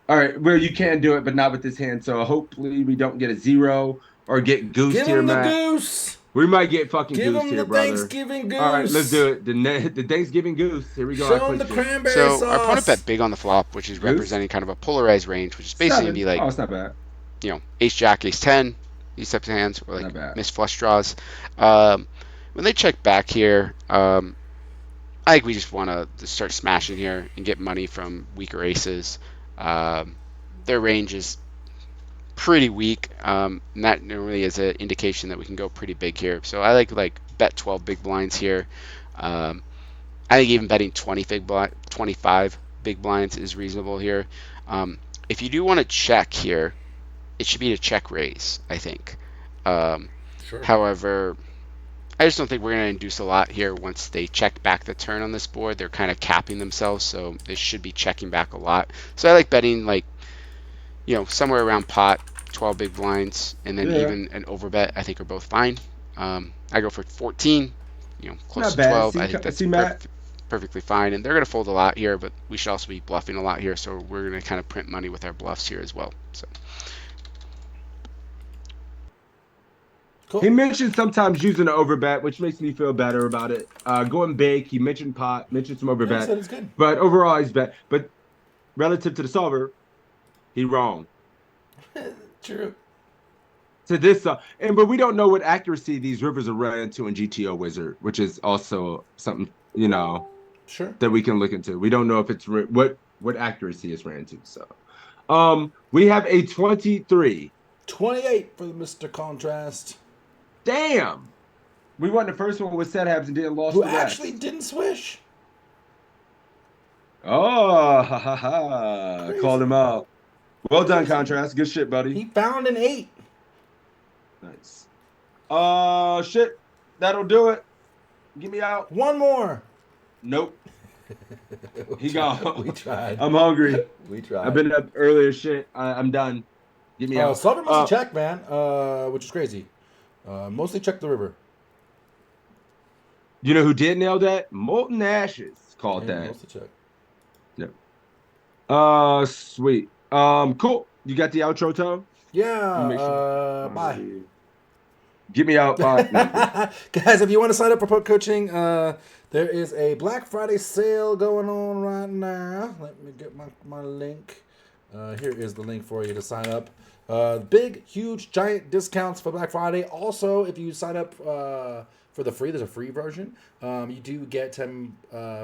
All right, well, you can do it, but not with this hand. So hopefully we don't get a zero or get goosed Give here, him the Matt. goose. We might get fucking Give goosed him here, the brother. Thanksgiving goose. All right, let's do it. The Thanksgiving goose. Here we go. Show him the cranberry So sauce. our opponent bet big on the flop, which is representing kind of a polarized range, which is basically going to be like, it's not bad. ace jack, ace 10, these types of hands, or Not bad. like missed flush draws. When they check back here, I think we just want to start smashing here and get money from weaker aces. Their range is pretty weak, and that really is an indication that we can go pretty big here. So I like bet 12 big blinds here. I think even betting 25 big blinds is reasonable here. If you do want to check here, it should be to check raise, I think. Sure. However, I just don't think we're going to induce a lot here once they check back the turn on this board. They're kind of capping themselves, so they should be checking back a lot. So I like betting somewhere around pot, 12 big blinds, and then even an overbet I think are both fine. I go for 14, close Not to bad. 12. See, I think that's see, Matt? perfectly fine. And they're going to fold a lot here, but we should also be bluffing a lot here, so we're going to kind of print money with our bluffs here as well. So. Cool. He mentioned sometimes using an overbet, which makes me feel better about it. Going big, he mentioned pot, mentioned some overbet. Yeah, I said it's good. But overall, he's bet. But relative to the solver, he wrong. True. To this, but we don't know what accuracy these rivers are running to in GTO Wizard, which is also something Sure. that we can look into. We don't know if it's what accuracy it's ran to. So, we have a 23. 28 for the Mr. Contrast. Damn. We won the first one with set habs and didn't lost Who the rest. actually didn't swish. Oh, ha ha ha. Crazy. Called him out. Well done, Contrast. Good shit, buddy. He found an 8. Nice. Shit. That'll do it. Get me out. One more. Nope. He gone. We tried. I'm hungry. We tried. I've been up early as shit. I'm done. Get me out. Silver mostly check, man, which is crazy. Mostly check the river. You know who did nail that? Molten Ashes called that. Mostly check. Yep. Sweet. Cool. You got the outro, Toe? Yeah. Bye. Get me out. Bye. Guys, if you want to sign up for Poke Coaching, there is a Black Friday sale going on right now. Let me get my link. Here is the link for you to sign up. Big, huge, giant discounts for Black Friday. Also, if you sign up for the free, there's a free version. You do get 10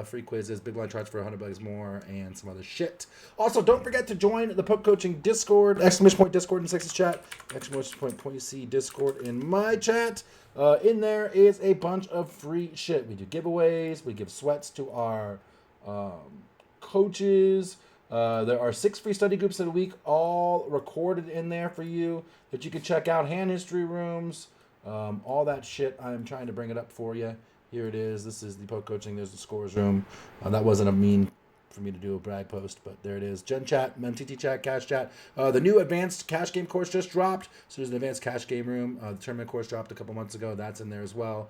free quizzes, big blind charts for $100 more, and some other shit. Also, don't forget to join the Poke Coaching Discord, exclamation point Discord in Six's chat, exclamation point C Discord in my chat. In there is a bunch of free shit. We do giveaways. We give sweats to our coaches. There are 6 free study groups in a week, all recorded in there for you that you can check out. Hand history rooms, all that shit. I'm trying to bring it up for you. Here it is. This is the Poke Coaching. There's the scores room. That wasn't a mean for me to do a brag post, but there it is. Gen Chat, MTT Chat, Cash Chat. The new advanced cash game course just dropped. So there's an advanced cash game room. The tournament course dropped a couple months ago. That's in there as well.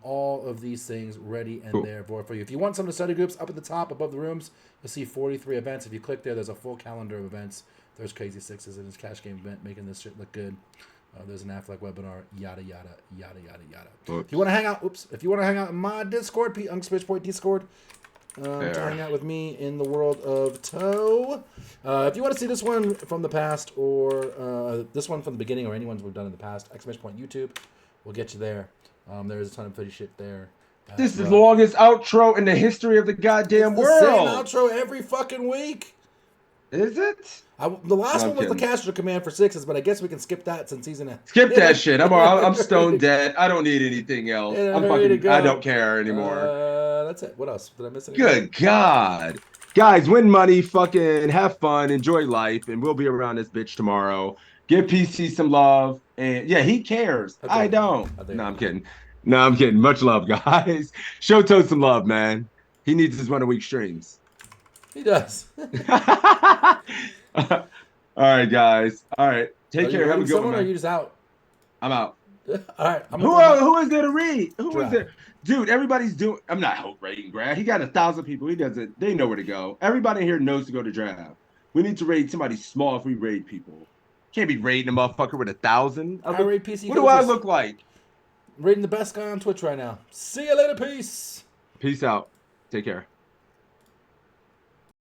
All of these things ready and there for you. If you want some of the study groups, up at the top above the rooms, you'll see 43 events. If you click there, there's a full calendar of events. There's Crazy Sixes and his cash game event making this shit look good. There's an Affleck webinar, yada yada yada yada yada. If you want to hang out, if you want to hang out in my Discord, Point Discord, to hang out with me in the world of Toe. If you want to see this one from the past or this one from the beginning or any ones we've done in the past, exclamation point YouTube, we'll get you there. There's a ton of footy shit there. This is the longest outro in the history of the goddamn world. Same outro every fucking week. Is it? The last one was the caster command for 6s, but I guess we can skip that since he's in a... Skip that shit. I'm stone dead. I don't need anything else. I don't care anymore. That's it. What else? Did I miss anything? Good God. Guys, win money, fucking have fun, enjoy life, and we'll be around this bitch tomorrow. Give PC some love. And yeah, he cares. Okay. I don't. No, I'm kidding. No, I'm kidding. Much love, guys. Show Toad some love, man. He needs his 1 a week streams. He does. All right, guys. All right. Take care. Have a good one. Or are you just out? I'm out. All right. Who is there to read? Who is there? Dude, everybody's doing. I'm not rating Grad. He got 1,000 people. He doesn't. They know where to go. Everybody here knows to go to draft. We need to raid somebody small if we raid people. Can't be raiding a motherfucker with 1,000. I rate PC. What do I look like? Rating the best guy on Twitch right now. See you later. Peace. Peace out. Take care.